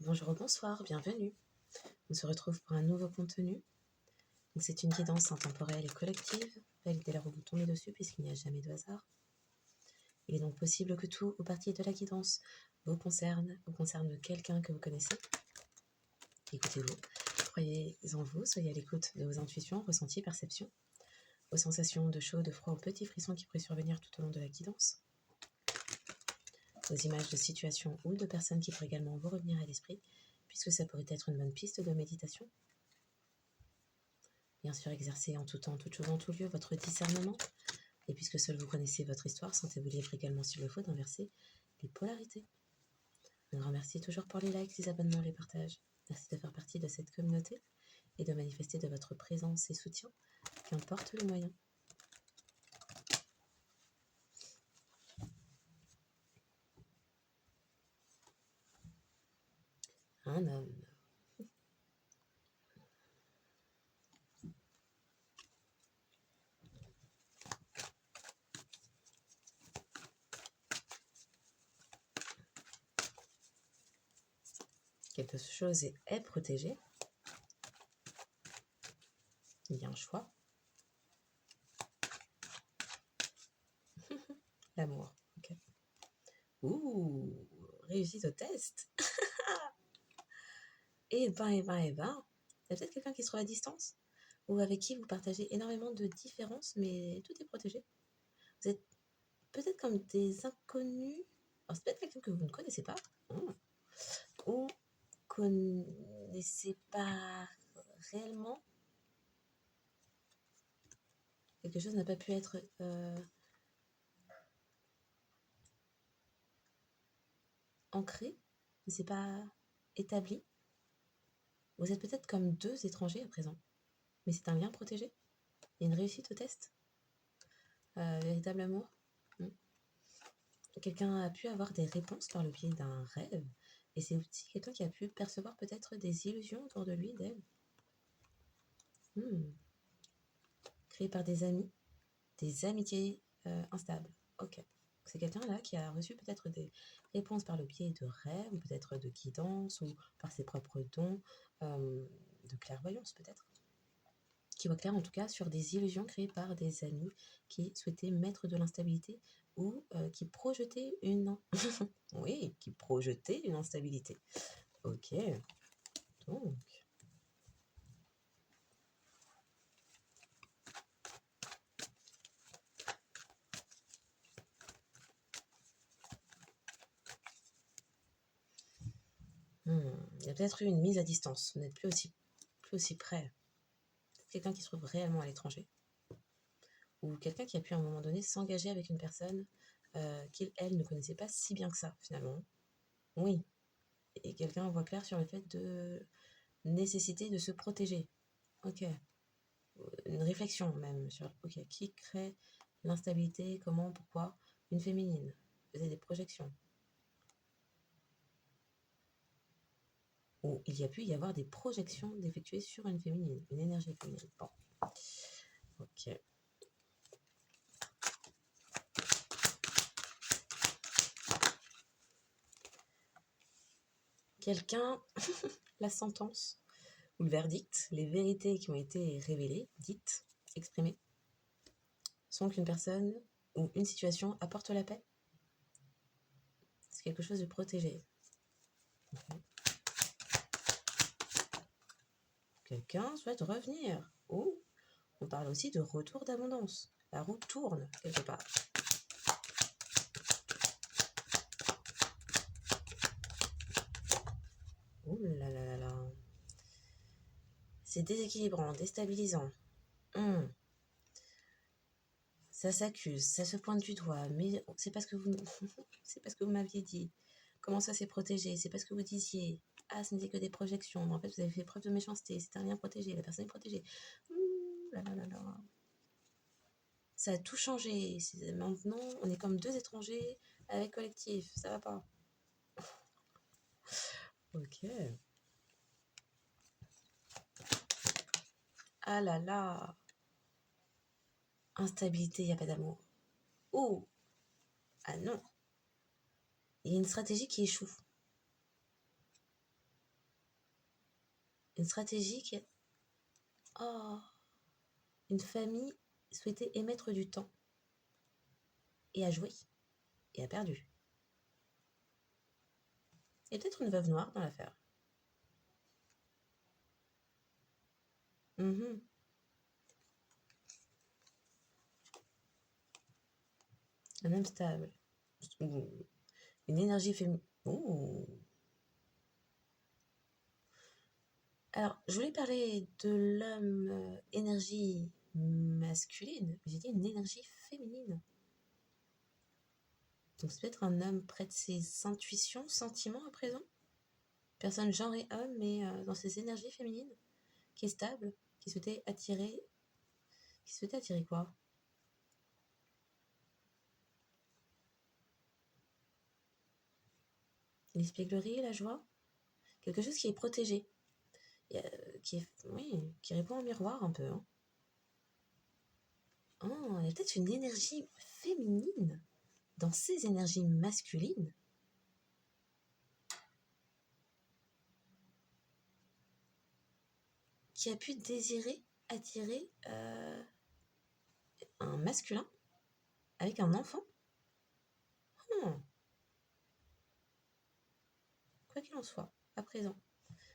Bonjour ou bonsoir, bienvenue. On se retrouve pour un nouveau contenu. Donc c'est une guidance intemporelle et collective. Validez la où vous tombez dessus puisqu'il n'y a jamais de hasard. Il est donc possible que tout ou partie de la guidance vous concerne ou concerne quelqu'un que vous connaissez. Écoutez-vous, croyez en vous, soyez à l'écoute de vos intuitions, ressentis, perceptions, aux sensations de chaud, de froid, aux petits frissons qui pourraient survenir tout au long de la guidance, aux images de situations ou de personnes qui pourraient également vous revenir à l'esprit, puisque ça pourrait être une bonne piste de méditation. Bien sûr, exercez en tout temps, toute chose, en tout lieu, votre discernement. Et puisque seul vous connaissez votre histoire, sentez-vous libre également, s'il le faut, d'inverser les polarités. Un grand merci toujours pour les likes, les abonnements, les partages. Merci de faire partie de cette communauté et de manifester de votre présence et soutien, qu'importe le moyen. Un homme. Quelque chose est protégé. Il y a un choix. L'amour. Ok. Ouh, réussite au test. Eh ben, il y a peut-être quelqu'un qui se trouve à distance ou avec qui vous partagez énormément de différences, mais tout est protégé. Vous êtes peut-être comme des inconnus. Alors, c'est peut-être quelqu'un que vous ne connaissez pas, ou connaissez pas réellement. Quelque chose n'a pas pu être ancré, ne s'est pas établi. Vous êtes peut-être comme deux étrangers à présent, mais c'est un lien protégé. Il y a une réussite au test. Véritable amour. Quelqu'un a pu avoir des réponses par le biais d'un rêve, et c'est aussi quelqu'un qui a pu percevoir peut-être des illusions autour de lui, d'elle. Créées par des amis, des amitiés instables. Ok. C'est quelqu'un là qui a reçu peut-être des réponses par le biais de rêves, ou peut-être de guidance, ou par ses propres dons, de clairvoyance peut-être. Qui voit clair en tout cas sur des illusions créées par des amis qui souhaitaient mettre de l'instabilité ou qui projetaient une... oui, qui projetaient une instabilité. Ok, donc... il y a peut-être eu une mise à distance, vous n'êtes plus aussi près. Quelqu'un qui se trouve réellement à l'étranger. Ou quelqu'un qui a pu à un moment donné s'engager avec une personne qu'il, elle, ne connaissait pas si bien que ça, finalement. Oui. Et quelqu'un voit clair sur le fait de nécessité de se protéger. Ok. Une réflexion même sur, ok, qui crée l'instabilité, comment, pourquoi. Une féminine. Vous avez des projections. Ou il y a pu y avoir des projections d'effectuer sur une féminine, une énergie féminine. Bon. Ok. Quelqu'un, la sentence, ou le verdict, les vérités qui ont été révélées, dites, exprimées, sont qu'une personne ou une situation apporte la paix. C'est quelque chose de protégé. Okay. Quelqu'un souhaite revenir. Ou on parle aussi de retour d'abondance. La roue tourne quelque part. Ouh là là là là. C'est déséquilibrant, déstabilisant. Ça s'accuse, ça se pointe du doigt, mais c'est parce que vous, c'est parce que vous m'aviez dit. Comment ça s'est protégé? C'est parce que vous disiez. Ah, ce n'était que des projections. Mais en fait, vous avez fait preuve de méchanceté. C'est un lien protégé. La personne est protégée. Là là là là. Ça a tout changé. Maintenant, on est comme deux étrangers avec collectif. Ça va pas. Ok. Ah là là. Instabilité, il n'y a pas d'amour. Oh. Ah non. Il y a une stratégie qui échoue. une stratégie qui est... Oh, une famille souhaitait émettre du temps et a joué et a perdu. Il y a peut-être une veuve noire dans l'affaire. Un homme stable. Une énergie féminine. Alors, je voulais parler de l'homme énergie masculine, mais j'ai dit une énergie féminine. Donc, c'est peut-être un homme près de ses intuitions, sentiments à présent. Personne genre et homme, mais dans ses énergies féminines, qui est stable, qui souhaitait attirer... Qui souhaitait attirer quoi? L'espièglerie, la joie. Quelque chose qui est protégé. Qui répond au miroir un peu. Hein. Oh, il y a peut-être une énergie féminine dans ces énergies masculines. Qui a pu désirer, attirer un masculin avec un enfant. Quoi qu'il en soit, à présent,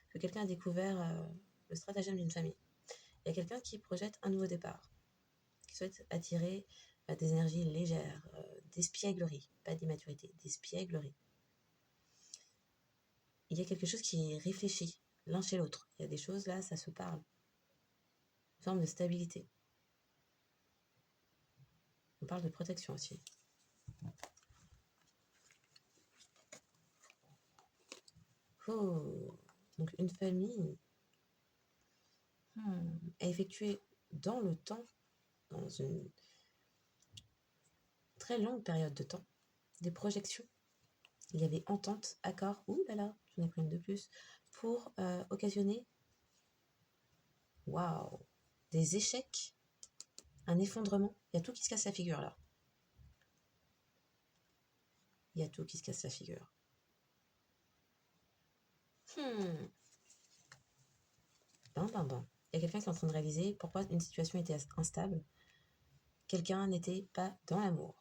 que quelqu'un a découvert le stratagème d'une famille. Il y a quelqu'un qui projette un nouveau départ, qui souhaite attirer des énergies légères, d'espièglerie, pas d'immaturité, d'espièglerie. Il y a quelque chose qui est réfléchi, l'un chez l'autre. Il y a des choses là, ça se parle. Une forme de stabilité. On parle de protection aussi. Oh, donc une famille a effectué dans le temps, dans une très longue période de temps, des projections. Il y avait entente, accord, ouh là là, j'en ai pris une de plus, pour occasionner, waouh, des échecs, un effondrement. Il y a tout qui se casse la figure là. Il y a tout qui se casse la figure. Ben. Il y a quelqu'un qui est en train de réaliser pourquoi une situation était instable. Quelqu'un n'était pas dans l'amour.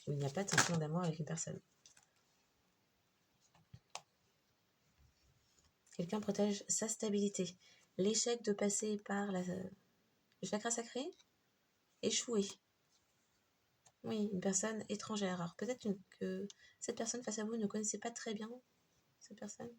Ou il n'y a pas de sentiment d'amour avec une personne. Quelqu'un protège sa stabilité. L'échec de passer par le chakra sacré, échoué. Oui, une personne étrangère. Alors peut-être que cette personne face à vous ne connaissait pas très bien cette personne.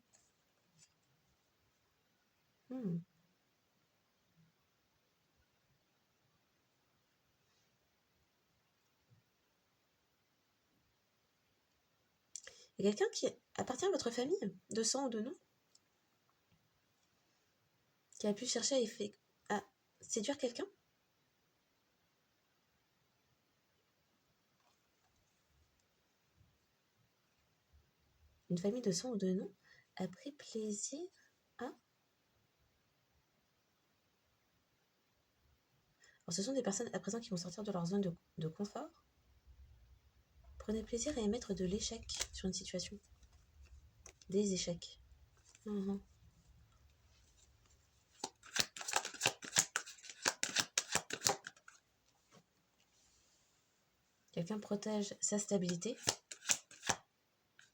Il y a quelqu'un qui appartient à votre famille, de sang ou de nom, qui a pu chercher à séduire quelqu'un. Une famille de sang ou de nom a pris plaisir à... Alors ce sont des personnes à présent qui vont sortir de leur zone de confort. Prenez plaisir à émettre de l'échec sur une situation. Des échecs. Quelqu'un protège sa stabilité.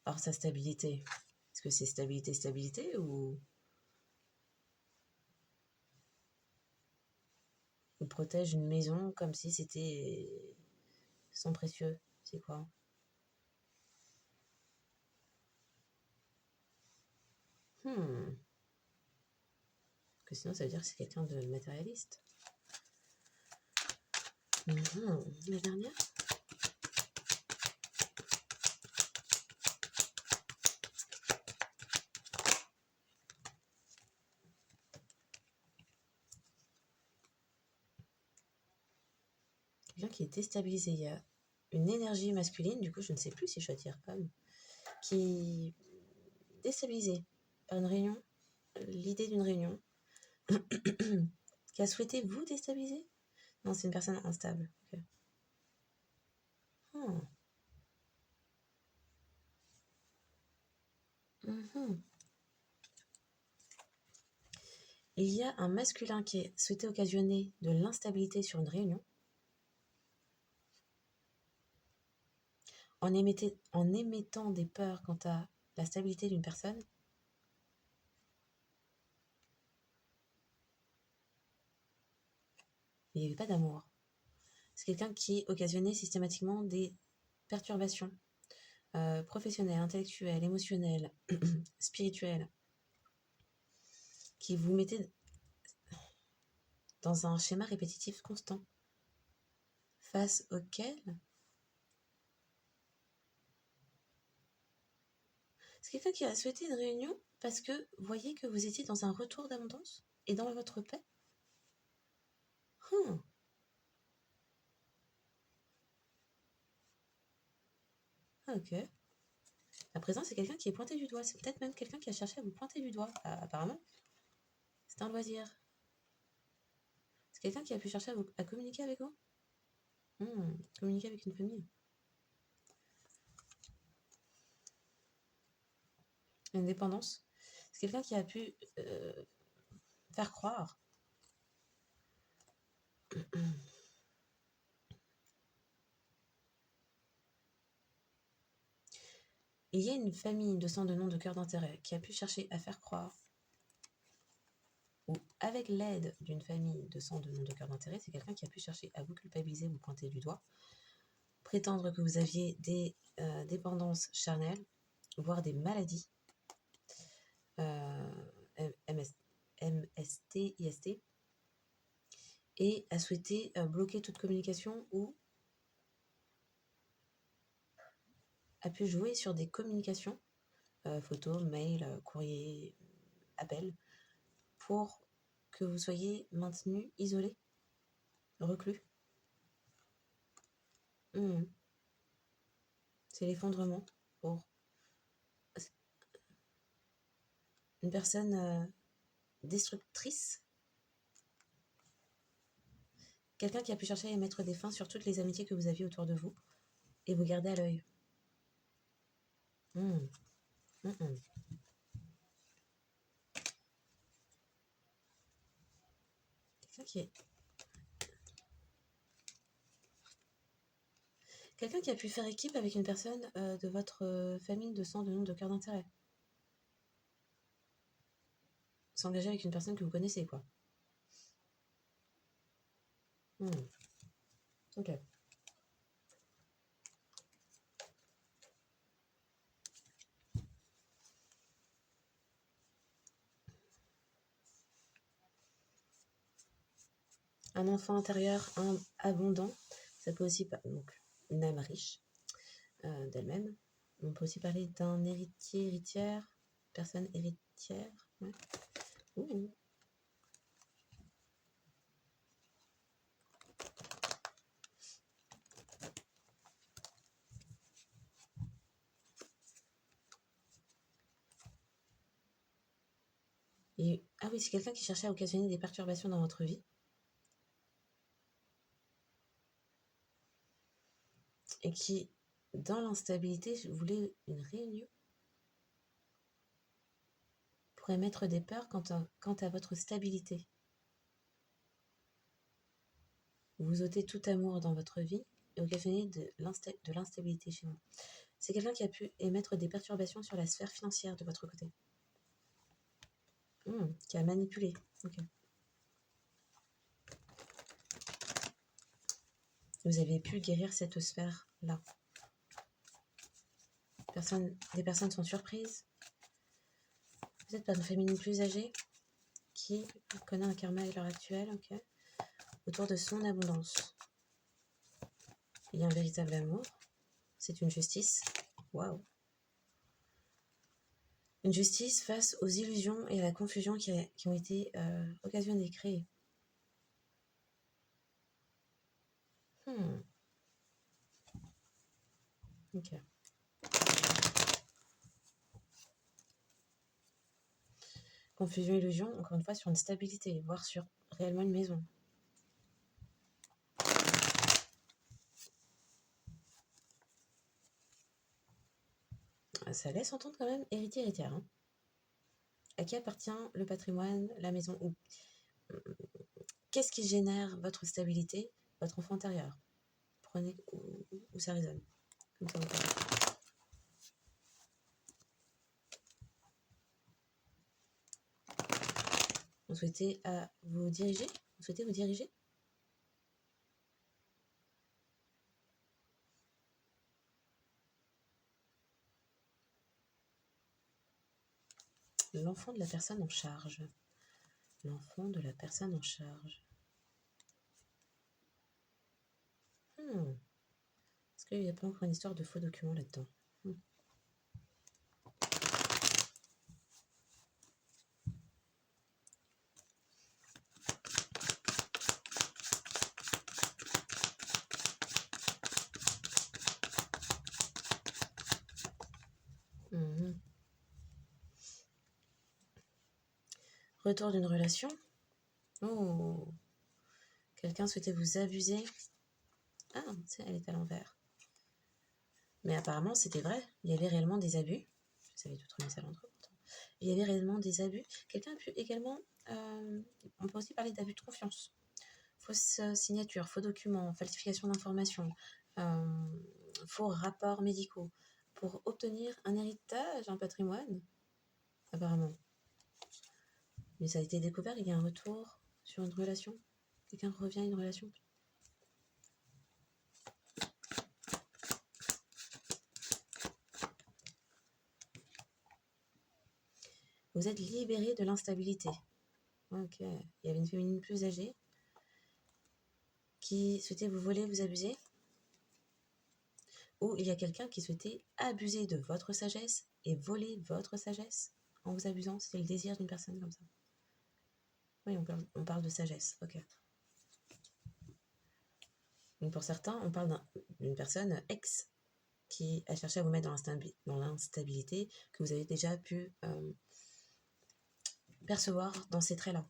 Alors sa stabilité, est-ce que c'est stabilité ou on protège une maison comme si c'était son précieux? C'est quoi? Que sinon ça veut dire que c'est quelqu'un de matérialiste. La dernière? Quelqu'un qui est déstabilisé. Il y a une énergie masculine, du coup je ne sais plus si je dois dire homme, qui est déstabilisé par une réunion, l'idée d'une réunion, qui a souhaité vous déstabiliser. Non, c'est une personne instable. Okay. Il y a un masculin qui est souhaité occasionner de l'instabilité sur une réunion en émettant des peurs quant à la stabilité d'une personne. Il n'y avait pas d'amour. C'est quelqu'un qui occasionnait systématiquement des perturbations professionnelles, intellectuelles, émotionnelles, spirituelles, qui vous mettait dans un schéma répétitif constant, face auquel c'est quelqu'un qui a souhaité une réunion parce que vous voyez que vous étiez dans un retour d'abondance et dans votre paix. Ok. À présent, c'est quelqu'un qui est pointé du doigt. C'est peut-être même quelqu'un qui a cherché à vous pointer du doigt. Apparemment, c'est un loisir. C'est quelqu'un qui a pu chercher à communiquer avec vous. Communiquer avec une famille. L'indépendance. C'est quelqu'un qui a pu faire croire. Il y a une famille de sang, de nom, de cœur, d'intérêt qui a pu chercher à faire croire, ou avec l'aide d'une famille de sang, de nom, de cœur, d'intérêt, c'est quelqu'un qui a pu chercher à vous culpabiliser, vous pointer du doigt, prétendre que vous aviez des dépendances charnelles, voire des maladies, MST, IST, et a souhaité bloquer toute communication ou a pu jouer sur des communications, photos, mails, courriers, appels, pour que vous soyez maintenu, isolé, reclus. C'est l'effondrement pour une personne destructrice. Quelqu'un qui a pu chercher à mettre des fins sur toutes les amitiés que vous aviez autour de vous et vous garder à l'œil. Quelqu'un qui a pu faire équipe avec une personne de votre famille de sang, de nom, de cœur, d'intérêt. S'engager avec une personne que vous connaissez, quoi. Ok. Un enfant intérieur abondant, ça peut aussi, donc une âme riche d'elle-même. On peut aussi parler d'un héritier, héritière, personne héritière. Ouais. Ah oui, c'est quelqu'un qui cherchait à occasionner des perturbations dans votre vie. Et qui, dans l'instabilité, voulait une réunion pour émettre des peurs quant à votre stabilité. Vous ôtez tout amour dans votre vie et occasionner de l'instabilité chez vous. C'est quelqu'un qui a pu émettre des perturbations sur la sphère financière de votre côté. Qui a manipulé. Ok. Vous avez pu guérir cette sphère-là. Des personnes sont surprises. Peut-être par une féminine plus âgée qui connaît un karma à l'heure actuelle, ok, autour de son abondance. Il y a un véritable amour. C'est une justice. Waouh. Une justice face aux illusions et à la confusion qui ont été occasionnées, créées. Ok. Confusion, illusion, encore une fois, sur une stabilité, voire sur réellement une maison. Ça laisse entendre quand même héritier, héritière. À qui appartient le patrimoine, la maison ou qu'est-ce qui génère votre stabilité? Votre enfant intérieur. Prenez où ça résonne. Comme ça, vous pouvez. Vous souhaitez vous diriger? Vous souhaitez vous diriger? L'enfant de la personne en charge. L'enfant de la personne en charge. Est-ce qu'il n'y a pas encore une histoire de faux documents là-dedans? Retour d'une relation. Oh, quelqu'un souhaitait vous abuser. Ah, elle est à l'envers. Mais apparemment, c'était vrai. Il y avait réellement des abus. Je savais tout remettre à l'endroit pourtant. Il y avait réellement des abus. Quelqu'un a pu également... on peut aussi parler d'abus de confiance. Fausse signature, faux documents, falsification d'informations, faux rapports médicaux. Pour obtenir un héritage, un patrimoine, apparemment. Mais ça a été découvert, il y a un retour sur une relation. Quelqu'un revient à une relation. Vous êtes libéré de l'instabilité. Ok. Il y avait une féminine plus âgée qui souhaitait vous voler, vous abuser. Ou il y a quelqu'un qui souhaitait abuser de votre sagesse et voler votre sagesse en vous abusant. C'était le désir d'une personne comme ça. Oui, on parle de sagesse. Ok. Donc pour certains, on parle d'une personne ex qui a cherché à vous mettre dans l'instabilité que vous avez déjà pu percevoir dans ces traits-là.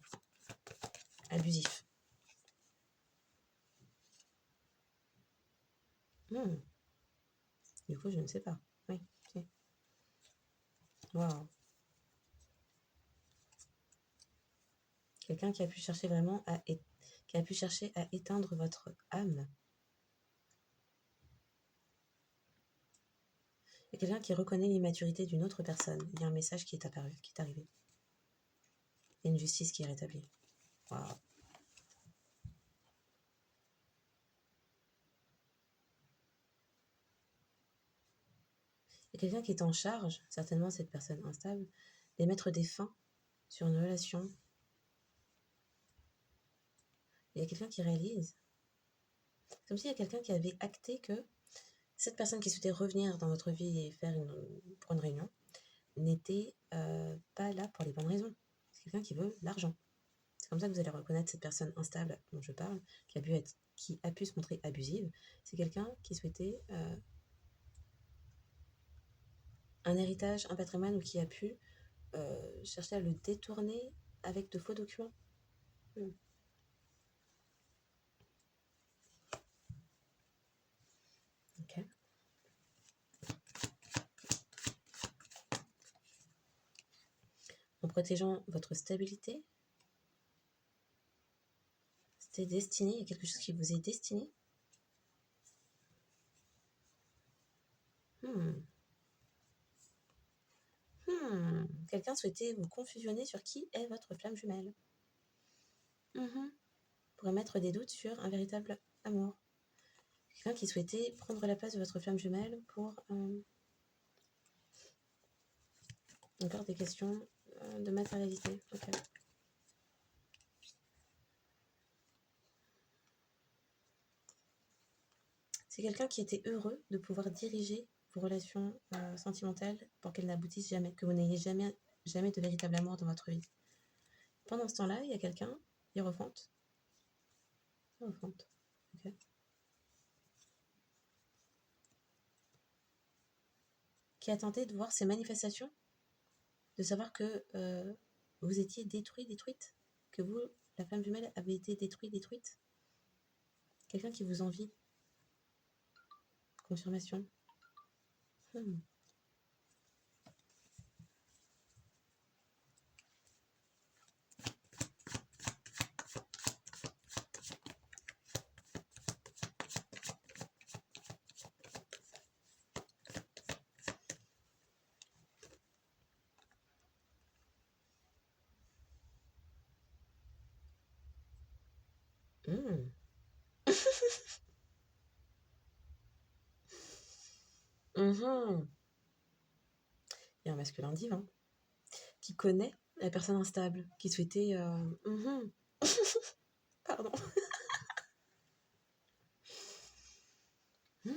Abusif. Du coup, je ne sais pas. Oui, si. Waouh. Quelqu'un qui a pu chercher vraiment qui a pu chercher à éteindre votre âme. Il y a quelqu'un qui reconnaît l'immaturité d'une autre personne. Il y a un message qui est apparu, qui est arrivé. Il y a une justice qui est rétablie. Waouh. Il y a quelqu'un qui est en charge, certainement cette personne instable, d'émettre des fins sur une relation. Il y a quelqu'un qui réalise. Comme s'il y a quelqu'un qui avait acté que cette personne qui souhaitait revenir dans votre vie et pour une réunion n'était pas là pour les bonnes raisons. C'est quelqu'un qui veut l'argent. C'est comme ça que vous allez reconnaître cette personne instable dont je parle, qui a pu se montrer abusive. C'est quelqu'un qui souhaitait un héritage, un patrimoine, ou qui a pu chercher à le détourner avec de faux documents. Ok. En protégeant votre stabilité, c'était destiné, il y a quelque chose qui vous est destiné. Quelqu'un souhaitait vous confusionner sur qui est votre flamme jumelle. Pour émettre des doutes sur un véritable amour. Quelqu'un qui souhaitait prendre la place de votre flamme jumelle pour... Encore des questions de matérialité. Ok. C'est quelqu'un qui était heureux de pouvoir diriger vos relations sentimentales pour qu'elles n'aboutissent jamais, que vous n'ayez jamais de véritable amour dans votre vie. Pendant ce temps-là, il y a quelqu'un, Hiérophante. Ok. Qui a tenté de voir ces manifestations, de savoir que vous étiez détruite, que vous, la flamme jumelle, avez été détruite. Quelqu'un qui vous envie. Confirmation. Hmm. Mhm. Il y a un masculin divin qui connaît la personne instable, qui souhaitait... mhm. Pardon. Hmm.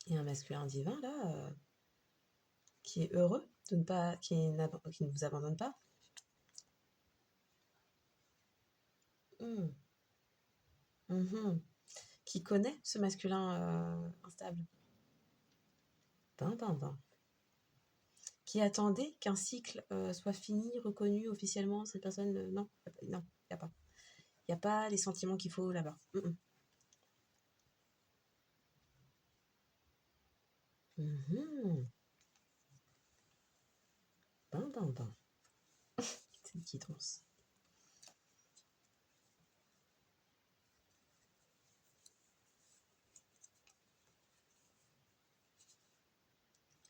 Il y a un masculin divin, là, qui est heureux de ne pas... qui ne vous abandonne pas. Hmm. Mhm. Qui connaît ce masculin instable. Ben, ben, ben. Qui attendait qu'un cycle soit fini, reconnu officiellement. Cette personne, non, non, il n'y a pas. Il n'y a pas les sentiments qu'il faut là-bas. Mhm. Ben, ben, ben. C'est une guidance.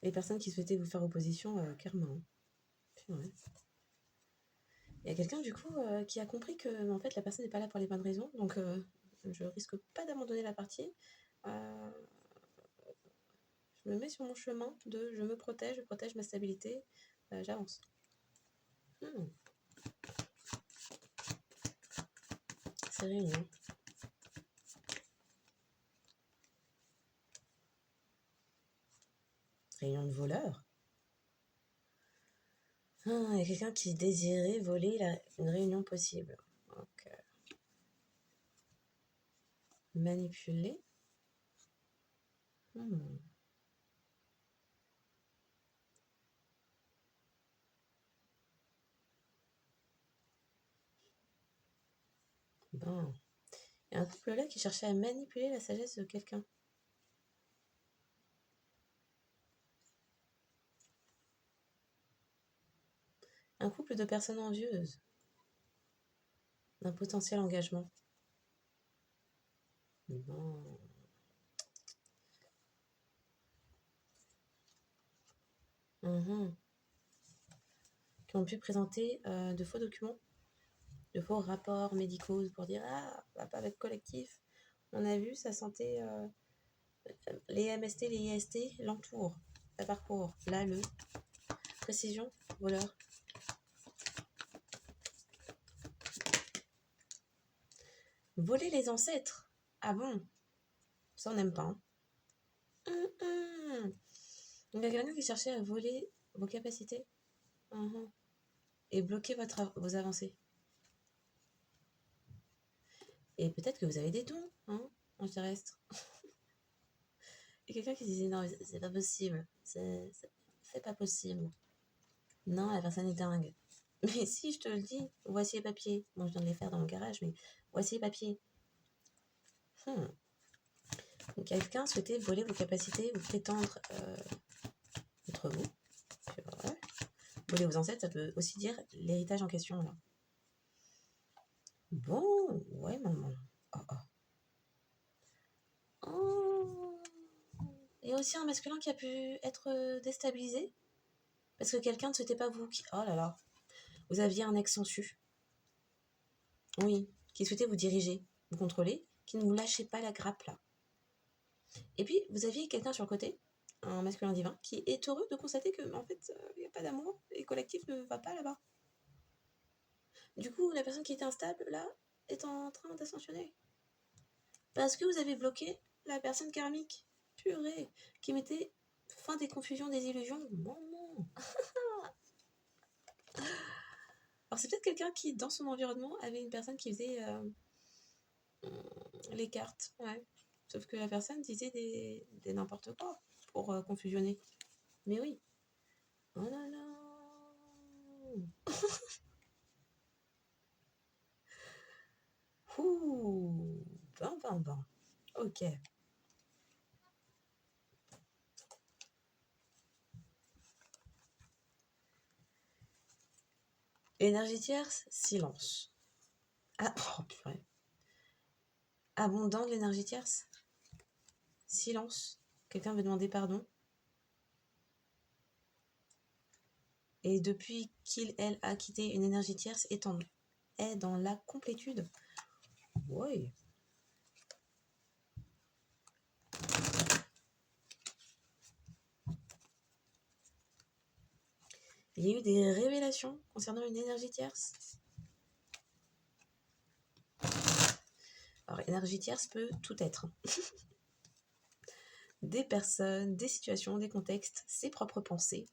Les personnes qui souhaitaient vous faire opposition, clairement. Ouais. Il y a quelqu'un, du coup, qui a compris que en fait, la personne n'est pas là pour les bonnes raisons. Donc, je risque pas d'abandonner la partie. Euh, je me mets sur mon chemin de je me protège, je protège ma stabilité. J'avance. Hmm. C'est réunion. Réunion de voleurs. Ah, il y a quelqu'un qui désirait voler une réunion possible. Donc, manipuler. Hmm. Bon. Il y a un couple là qui cherchait à manipuler la sagesse de quelqu'un. Un couple de personnes envieuses. D'un potentiel engagement. Bon. Mhm. Qui ont pu présenter de faux documents, de faux rapports médicaux pour dire ah, on va pas être collectif. On a vu, sa santé, les MST, les IST l'entourent, la parcours. Là, le précision, voleur. Voler les ancêtres. Ah bon? Ça, on n'aime pas. Hein. Donc, il y a quelqu'un qui cherchait à voler vos capacités et bloquer vos avancées. Et peut-être que vous avez des dons en terrestre. Il y a quelqu'un qui disait non, c'est pas possible. C'est pas possible. Non, la personne est dingue. Mais si, je te le dis, voici les papiers. Bon, je viens de les faire dans mon garage, mais voici les papiers. Donc, quelqu'un souhaitait voler vos capacités ou prétendre être vous. Ouais. Voler vos ancêtres, ça peut aussi dire l'héritage en question, là. Bon, ouais, maman. Oh, oh. Oh. Il y a aussi un masculin qui a pu être déstabilisé parce que quelqu'un ne souhaitait pas vous. Oh là là. Vous aviez un ex sensu. Oui, qui souhaitait vous diriger, vous contrôler, qui ne vous lâchait pas la grappe là. Et puis, vous aviez quelqu'un sur le côté, un masculin divin, qui est heureux de constater que, en fait, il n'y a pas d'amour et collectif ne va pas là-bas. Du coup, la personne qui était instable, là, est en train d'ascensionner. Parce que vous avez bloqué la personne karmique, purée, qui mettait fin des confusions, des illusions. Maman. Alors, c'est peut-être quelqu'un qui, dans son environnement, avait une personne qui faisait les cartes, ouais. Sauf que la personne disait des n'importe quoi pour confusionner. Mais oui. Oh là là. Ouh. Ben. Ok. Énergie tierce, silence. Ah, oh purée. Abondant de l'énergie tierce. Silence. Quelqu'un veut demander pardon. Et depuis qu'il, elle, a quitté une énergie tierce, est dans la complétude. Oui. Il y a eu des révélations concernant une énergie tierce. Alors, énergie tierce peut tout être. Des personnes, des situations, des contextes, ses propres pensées.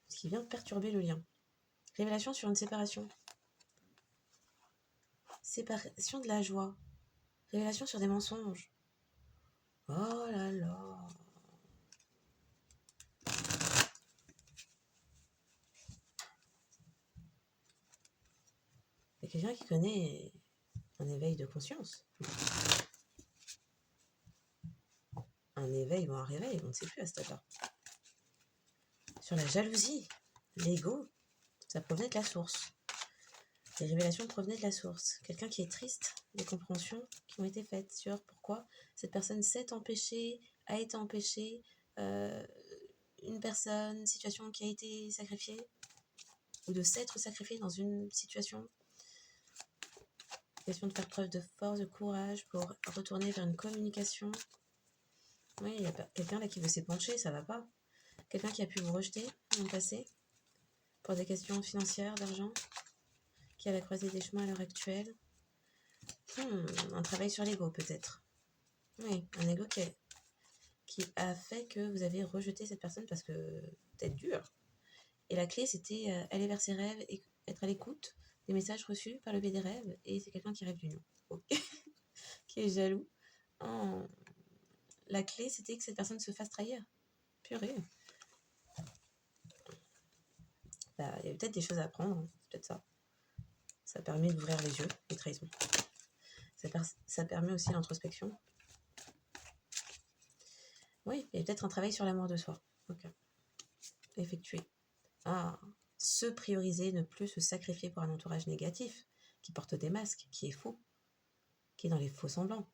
Ce qui vient perturber le lien. Révélation sur une séparation. Séparation de la joie. Révélation sur des mensonges. Oh là là. Il y a quelqu'un qui connaît un éveil de conscience. Un éveil ou un réveil, on ne sait plus à cet âge-là. Sur la jalousie, l'ego, ça provenait de la source. Les révélations provenaient de la source. Quelqu'un qui est triste, des compréhensions qui ont été faites sur pourquoi cette personne s'est empêchée, a été empêchée, une personne, une situation qui a été sacrifiée, ou de s'être sacrifiée dans une situation. Question de faire preuve de force, de courage pour retourner vers une communication. Oui, il y a quelqu'un là qui veut s'épancher, ça va pas. Quelqu'un qui a pu vous rejeter dans le passé pour des questions financières, d'argent, qui est à la croisée des chemins à l'heure actuelle. Un travail sur l'ego peut-être. Oui, un ego qui a fait que vous avez rejeté cette personne parce que peut-être dur. Et la clé, c'était aller vers ses rêves et être à l'écoute des messages reçus par le biais des rêves. Et c'est quelqu'un qui rêve d'union, okay. Qui est jaloux. La clé, c'était que cette personne se fasse trahir. Purée. Bah, il y a peut-être des choses à apprendre, hein. C'est peut-être ça. Ça permet d'ouvrir les yeux, les trahisons. Ça permet aussi l'introspection. Oui, il y a peut-être un travail sur l'amour de soi. Ok. Effectué. Se prioriser, ne plus se sacrifier pour un entourage négatif, qui porte des masques, qui est faux, qui est dans les faux semblants.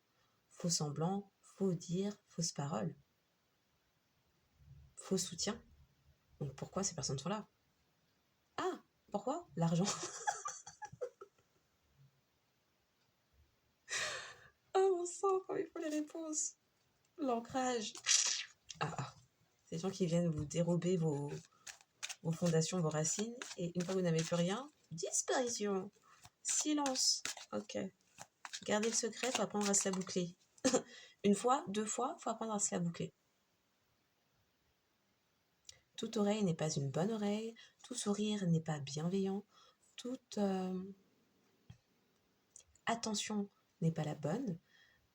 Faux semblants, faux dire, fausses paroles. Faux soutien. Donc pourquoi ces personnes sont là? Ah, pourquoi? L'argent. Oh mon sang, comme il faut les réponses. L'ancrage. Ces gens qui viennent vous dérober vos fondations, vos racines, et une fois que vous n'avez plus rien, disparition. Silence. Ok. Gardez le secret, faut apprendre à se la boucler. Une fois, 2 fois, faut apprendre à se la boucler. Toute oreille n'est pas une bonne oreille, tout sourire n'est pas bienveillant, toute attention n'est pas la bonne,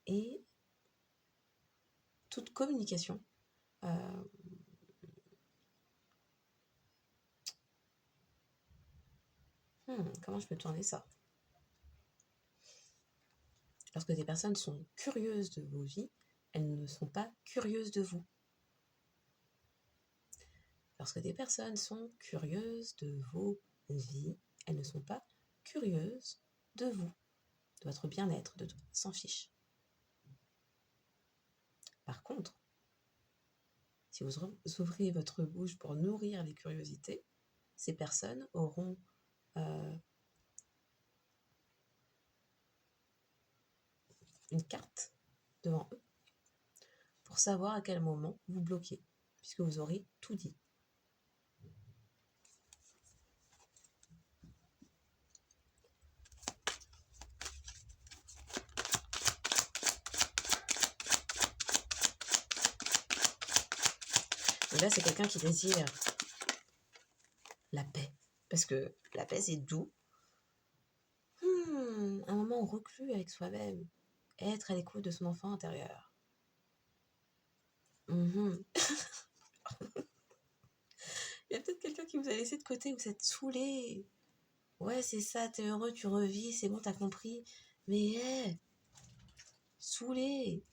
et toute communication comment je peux tourner ça? Lorsque des personnes sont curieuses de vos vies, elles ne sont pas curieuses de vous. Lorsque des personnes sont curieuses de vos vies, elles ne sont pas curieuses de vous, de votre bien-être, de tout, s'en fiche. Par contre, si vous ouvrez votre bouche pour nourrir les curiosités, ces personnes auront une carte devant eux pour savoir à quel moment vous bloquez, puisque vous aurez tout dit. Et là, c'est quelqu'un qui désire la paix, parce que la paix, c'est doux. Un moment reclus avec soi-même, être à l'écoute de son enfant intérieur. Il y a peut-être quelqu'un qui vous a laissé de côté, vous êtes saoulé. Ouais, c'est ça, t'es heureux, tu revis, c'est bon, t'as compris. Mais saoulé.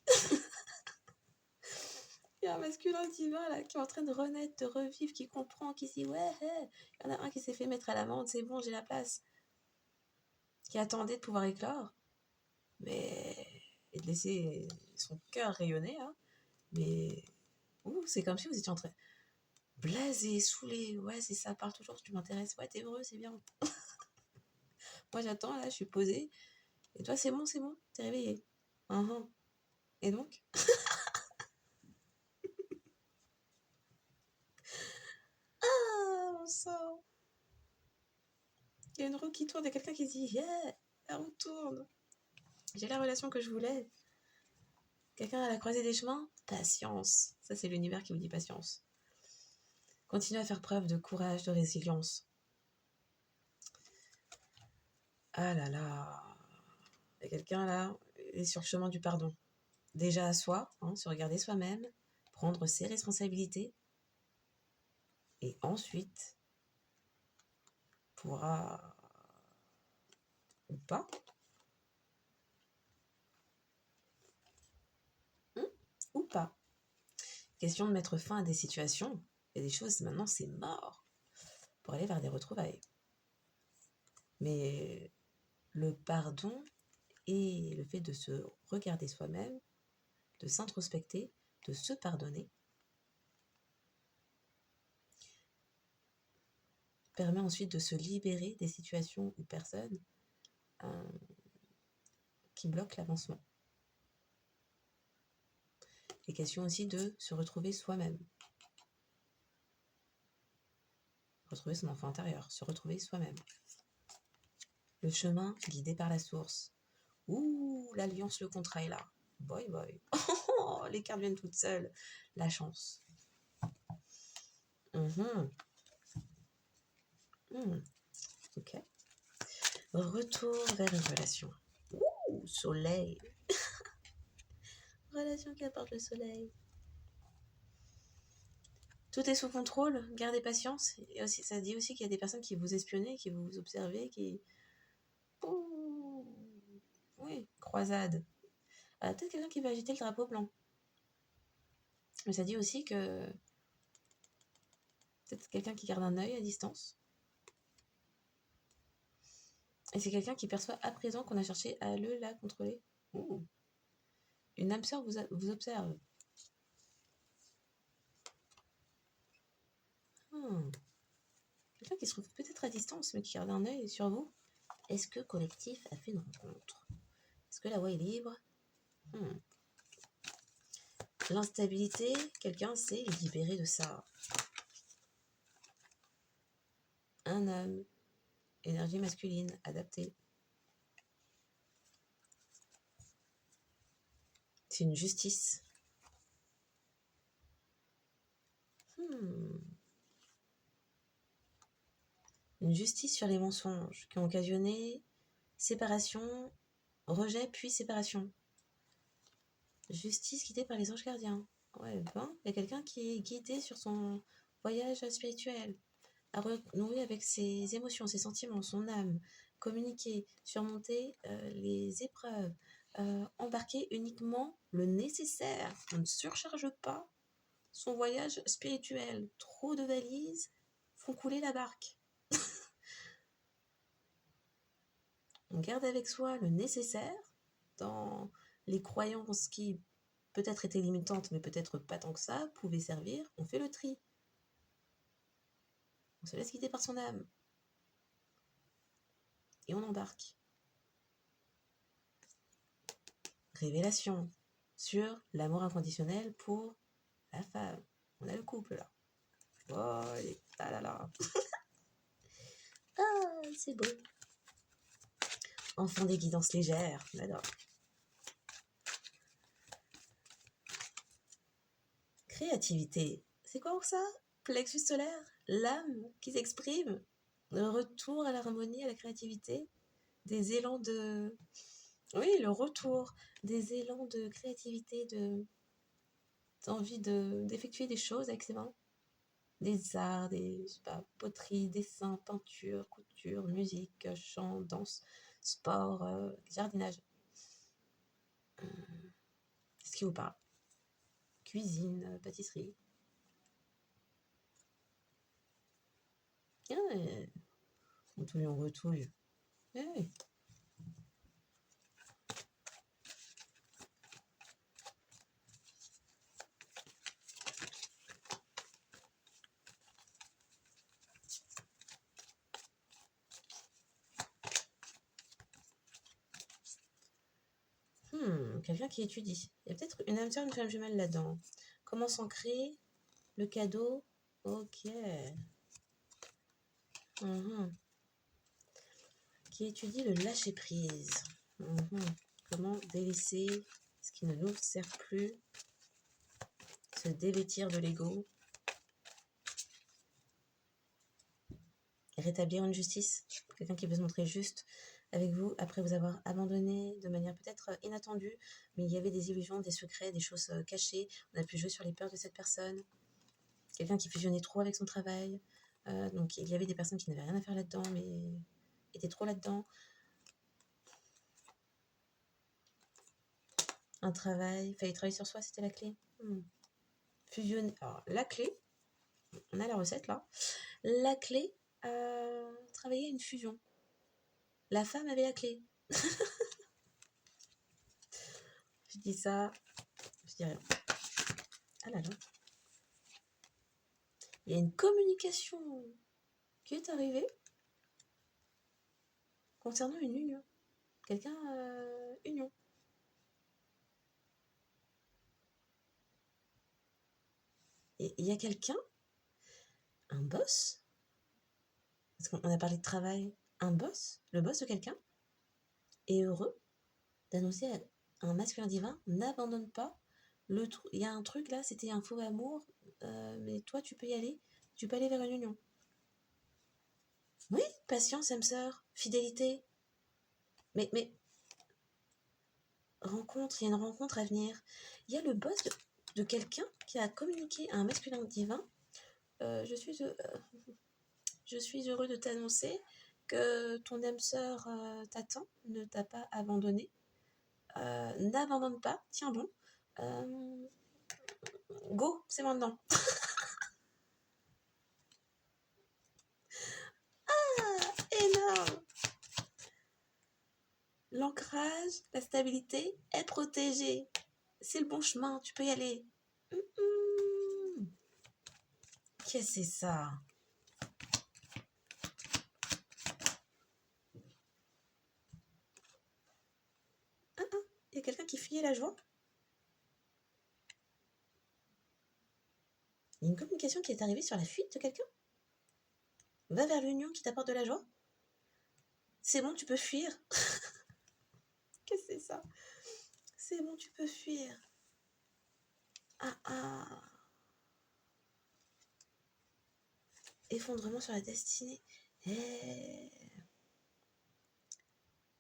Il y a un masculin divin là qui est en train de renaître, de revivre, qui comprend, qui se dit ouais, il y en a un qui s'est fait mettre à l'amende, c'est bon, j'ai la place. Qui attendait de pouvoir éclore. mais et de laisser son cœur rayonner, hein. Mais c'est comme si vous étiez en train blasé, saoulé. Ouais, c'est ça, parle toujours, tu m'intéresses. Ouais, t'es heureux, c'est bien. Moi, j'attends, là, je suis posée. Et toi, c'est bon, t'es réveillé. Uhum. Et donc ah, mon sang. Il y a une roue qui tourne, il y a quelqu'un qui dit yeah, la roue tourne. J'ai la relation que je voulais. Quelqu'un à la croisée des chemins? Patience. Ça, c'est l'univers qui vous dit patience. Continuez à faire preuve de courage, de résilience. Ah là là. Il y a quelqu'un là, est sur le chemin du pardon. Déjà à soi, hein, se regarder soi-même, prendre ses responsabilités. Et ensuite, pourra, ou pas, ou pas. Question de mettre fin à des situations et des choses, maintenant c'est mort, pour aller vers des retrouvailles. Mais le pardon et le fait de se regarder soi-même, de s'introspecter, de se pardonner, permet ensuite de se libérer des situations ou personnes qui bloquent l'avancement. Et question aussi de se retrouver soi-même. Retrouver son enfant intérieur, se retrouver soi-même. Le chemin guidé par la source. Ouh, l'alliance, le contrat est là. Boy, boy. Oh, les cartes viennent toutes seules. La chance. Ok. Retour vers une relation. Ouh, soleil. Relation qui apporte le soleil. Tout est sous contrôle, gardez patience. Et aussi, ça dit aussi qu'il y a des personnes qui vous espionnaient, qui vous observaient, qui... Ouh, oui, croisade. Peut-être quelqu'un qui va agiter le drapeau blanc. Mais ça dit aussi que peut-être quelqu'un qui garde un œil à distance. Et c'est quelqu'un qui perçoit à présent qu'on a cherché à la contrôler. Ouh. Une âme sœur vous observe. Quelqu'un qui se trouve peut-être à distance, mais qui garde un œil sur vous. Est-ce que collectif a fait une rencontre? Est-ce que la voie est libre? L'instabilité, quelqu'un s'est libéré de ça. Un homme, énergie masculine, adaptée. C'est une justice. Une justice sur les mensonges qui ont occasionné séparation, rejet, puis séparation. Justice guidée par les anges gardiens. Ouais, ben, il y a quelqu'un qui est guidé sur son voyage spirituel, à renouer avec ses émotions, ses sentiments, son âme, communiquer, surmonter les épreuves, embarquer uniquement le nécessaire. On ne surcharge pas son voyage spirituel. Trop de valises font couler la barque. On garde avec soi le nécessaire dans les croyances qui peut-être étaient limitantes, mais peut-être pas tant que ça, pouvaient servir. On fait le tri. On se laisse guider par son âme. Et on embarque. Révélation sur l'amour inconditionnel pour la femme. On a le couple là. Oh, ah là là. Ah, c'est beau. Enfant des guidances légères, on adore. Créativité, c'est quoi ça? Plexus solaire, l'âme qui s'exprime, le retour à l'harmonie, à la créativité, des élans de... Oui, le retour, des élans de créativité, d'envie d'effectuer des choses avec ses mains. Des arts, je sais pas, poterie, dessin, peinture, couture, musique, chant, danse, sport, jardinage. Qu'est-ce qui vous parle? Cuisine, pâtisserie. On touille, on retouille. Oui. quelqu'un qui étudie. Il y a peut-être une âme sœur, une flamme jumelle là-dedans. Comment s'ancrer le cadeau? Ok. Qui étudie le lâcher-prise. Comment délaisser ce qui ne nous sert plus, se dévêtir de l'ego, rétablir une justice. Quelqu'un qui veut se montrer juste avec vous après vous avoir abandonné de manière peut-être inattendue, mais il y avait des illusions, des secrets, des choses cachées. On a pu jouer sur les peurs de cette personne. Quelqu'un qui fusionnait trop avec son travail. Donc il y avait des personnes qui n'avaient rien à faire là-dedans, mais étaient trop là-dedans. Un travail, fallait travailler sur soi, c'était la clé. Fusionner. Alors la clé, on a la recette là. La clé, travailler une fusion. La femme avait la clé. Je dis ça, je dis rien. Ah là là. Il y a une communication qui est arrivée concernant une union. Quelqu'un, union. Et il y a quelqu'un, un boss, parce qu'on a parlé de travail, un boss, le boss de quelqu'un, est heureux d'annoncer à un masculin divin, n'abandonne pas le trou. Il y a un truc là, c'était un faux amour, mais toi tu peux y aller, tu peux aller vers une union. Oui, patience, âme sœur, fidélité. Mais rencontre, il y a une rencontre à venir. Il y a le boss de quelqu'un qui a communiqué à un masculin divin. Je suis heureux de t'annoncer que ton âme sœur t'attend, ne t'a pas abandonné. N'abandonne pas, tiens bon. Go, c'est maintenant. Énorme. L'ancrage, la stabilité est protégée. C'est le bon chemin, tu peux y aller. Qu'est-ce que c'est ça? Il y a quelqu'un qui fuyait la joie. Il y a une communication qui est arrivée sur la fuite de quelqu'un. Va vers l'union qui t'apporte de la joie. C'est bon, tu peux fuir. Qu'est-ce que c'est ça? C'est bon, tu peux fuir. Effondrement sur la destinée.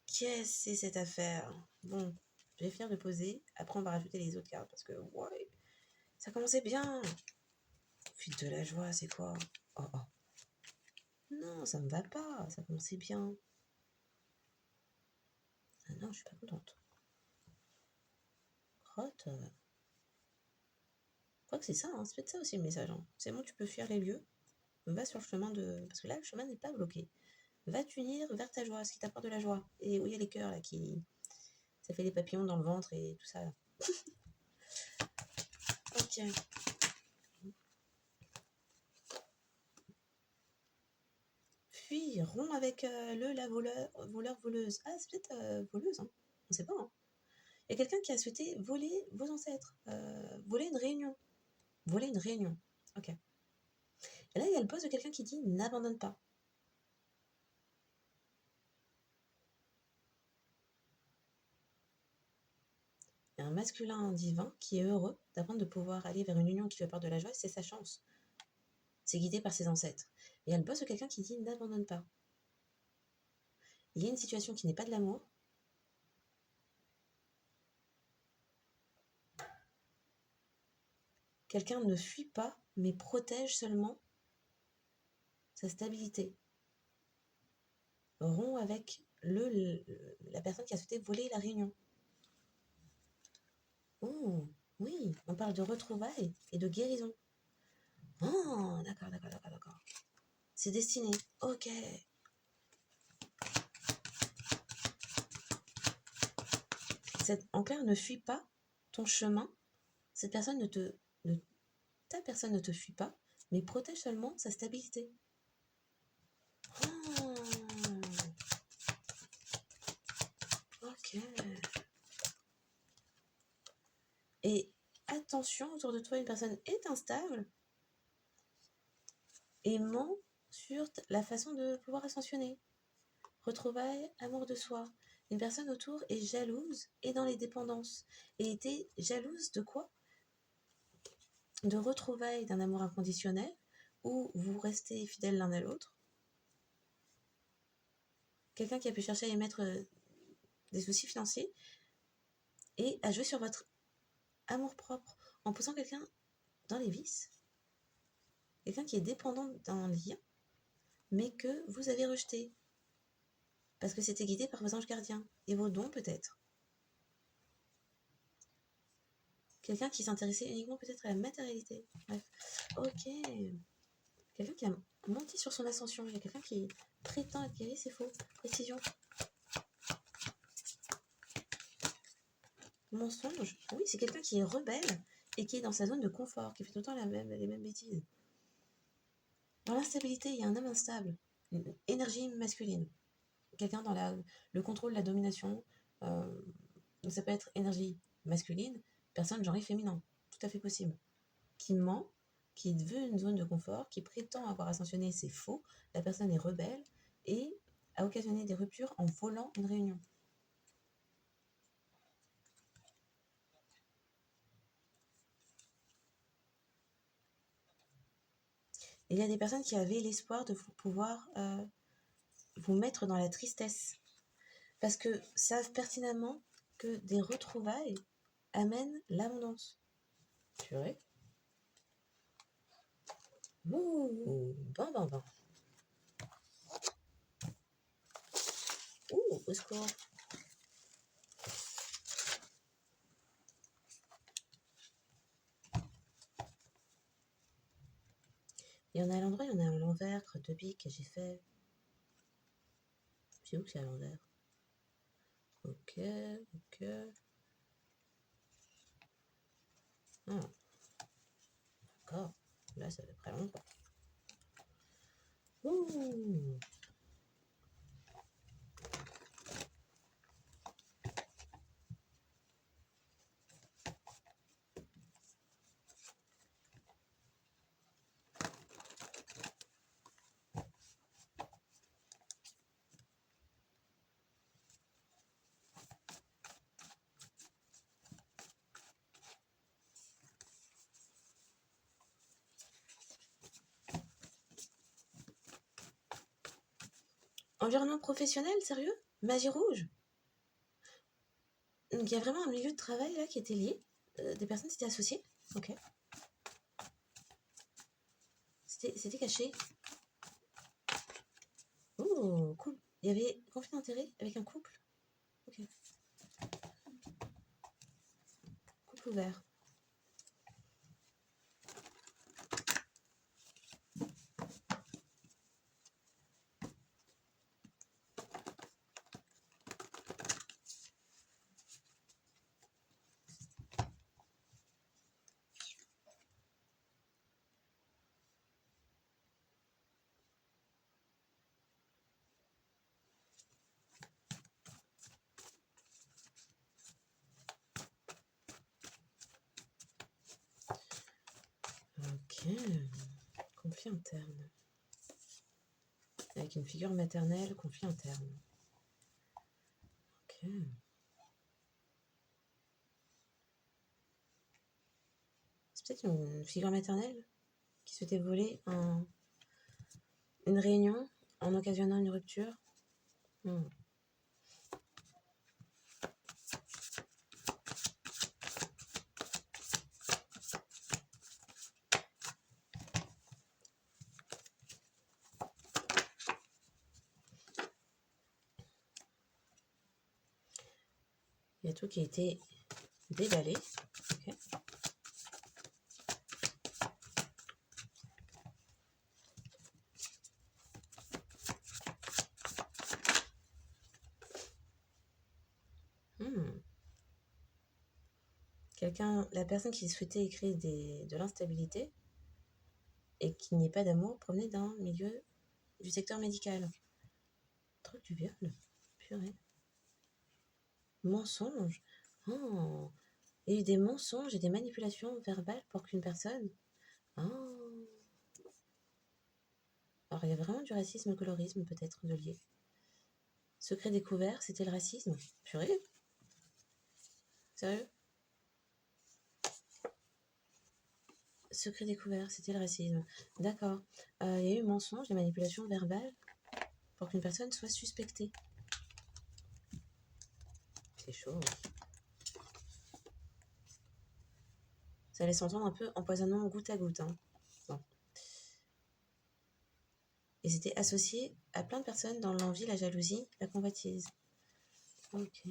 Qu'est-ce que c'est cette affaire? Bon, je vais finir de poser. Après, on va rajouter les autres cartes parce que, ouais, ça commençait bien. Fuite de la joie, c'est quoi? Oh. Non, ça me va pas. Ça commençait bien. Ah non, je suis pas contente. Crotte. Je crois que c'est ça, hein. C'est peut-être ça aussi le message. Hein. C'est bon, tu peux fuir les lieux. Va sur le chemin de... Parce que là, le chemin n'est pas bloqué. Va t'unir vers ta joie, ce qui t'apporte de la joie. Et où il y a les cœurs, là, qui... Ça fait des papillons dans le ventre et tout ça. Ok. Puis, rompt avec la voleuse. Ah, c'est peut-être voleuse, hein. On sait pas, hein. Il y a quelqu'un qui a souhaité voler vos ancêtres. Voler une réunion. Voler une réunion. Ok. Et là, il y a le poste de quelqu'un qui dit n'abandonne pas. Il y a un masculin divin qui est heureux d'apprendre de pouvoir aller vers une union qui lui apporte de la joie. C'est sa chance. C'est guidé par ses ancêtres. Et il y a le poste de quelqu'un qui dit n'abandonne pas. Il y a une situation qui n'est pas de l'amour. Quelqu'un ne fuit pas, mais protège seulement sa stabilité. Rompt avec la personne qui a souhaité voler la réunion. Oh, oui, on parle de retrouvailles et de guérison. Oh, d'accord. C'est destiné. Ok. En clair, ne fuis pas ton chemin. Ta personne ne te fuit pas, mais protège seulement sa stabilité. Oh. Ok. Et attention, autour de toi, une personne est instable et ment sur la façon de pouvoir ascensionner. Retrouvailles, amour de soi. Une personne autour est jalouse et dans les dépendances. Et était jalouse de quoi? De retrouvailles d'un amour inconditionnel où vous restez fidèles l'un à l'autre. Quelqu'un qui a pu chercher à émettre des soucis financiers et à jouer sur votre amour-propre en poussant quelqu'un dans les vices. Quelqu'un qui est dépendant d'un lien, mais que vous avez rejeté. Parce que c'était guidé par vos anges gardiens et vos dons peut-être. Quelqu'un qui s'intéressait uniquement peut-être à la matérialité. Bref, ok. Quelqu'un qui a menti sur son ascension. Il y a quelqu'un qui prétend être guéri, c'est faux. Précision. Mensonge. Oui, c'est quelqu'un qui est rebelle et qui est dans sa zone de confort, qui fait tout le temps les mêmes bêtises. Dans l'instabilité, il y a un homme instable. Une énergie masculine. Quelqu'un dans le contrôle, la domination. Ça peut être énergie masculine, personne genrée féminin. Tout à fait possible. Qui ment, qui veut une zone de confort, qui prétend avoir ascensionné, c'est faux. La personne est rebelle et a occasionné des ruptures en volant une réunion. Et il y a des personnes qui avaient l'espoir de pouvoir vous mettre dans la tristesse. Parce que savent pertinemment que des retrouvailles amènent l'abondance. Purée. Ouh, ben. Ouh, au secours. Il y en a à l'endroit, il y en a à l'envers, crotte de bique, que j'ai fait. C'est où que c'est à l'envers? Ok. Ah, d'accord. Là, ça fait très longtemps. Ouh. Environnement professionnel, sérieux? Magie rouge? Donc il y a vraiment un milieu de travail là qui était lié. Des personnes s'étaient associées. Ok. C'était caché. Oh, cool. Il y avait conflit d'intérêt avec un couple. Ok. Couple ouvert. Ok. Conflit interne. Avec une figure maternelle, conflit interne. Ok. C'est peut-être une figure maternelle qui souhaitait voler une réunion en occasionnant une rupture. Il y a tout qui a été déballé. Okay. La personne qui souhaitait créer de l'instabilité et qui n'est pas d'amour provenait d'un milieu du secteur médical. Truc du viol. Purée. Mensonge. Oh. Il y a eu des mensonges et des manipulations verbales pour qu'une personne... Ah. Alors, il y a vraiment du racisme, colorisme, peut-être, de lié. Secret découvert, c'était le racisme. Purée. Sérieux? Secret découvert, c'était le racisme. D'accord. Il y a eu mensonges et manipulations verbales pour qu'une personne soit suspectée. C'est chaud. Ça laisse entendre un peu empoisonnement goutte à goutte. Hein. Bon. Et c'était associé à plein de personnes dans l'envie, la jalousie, la convoitise. Ok.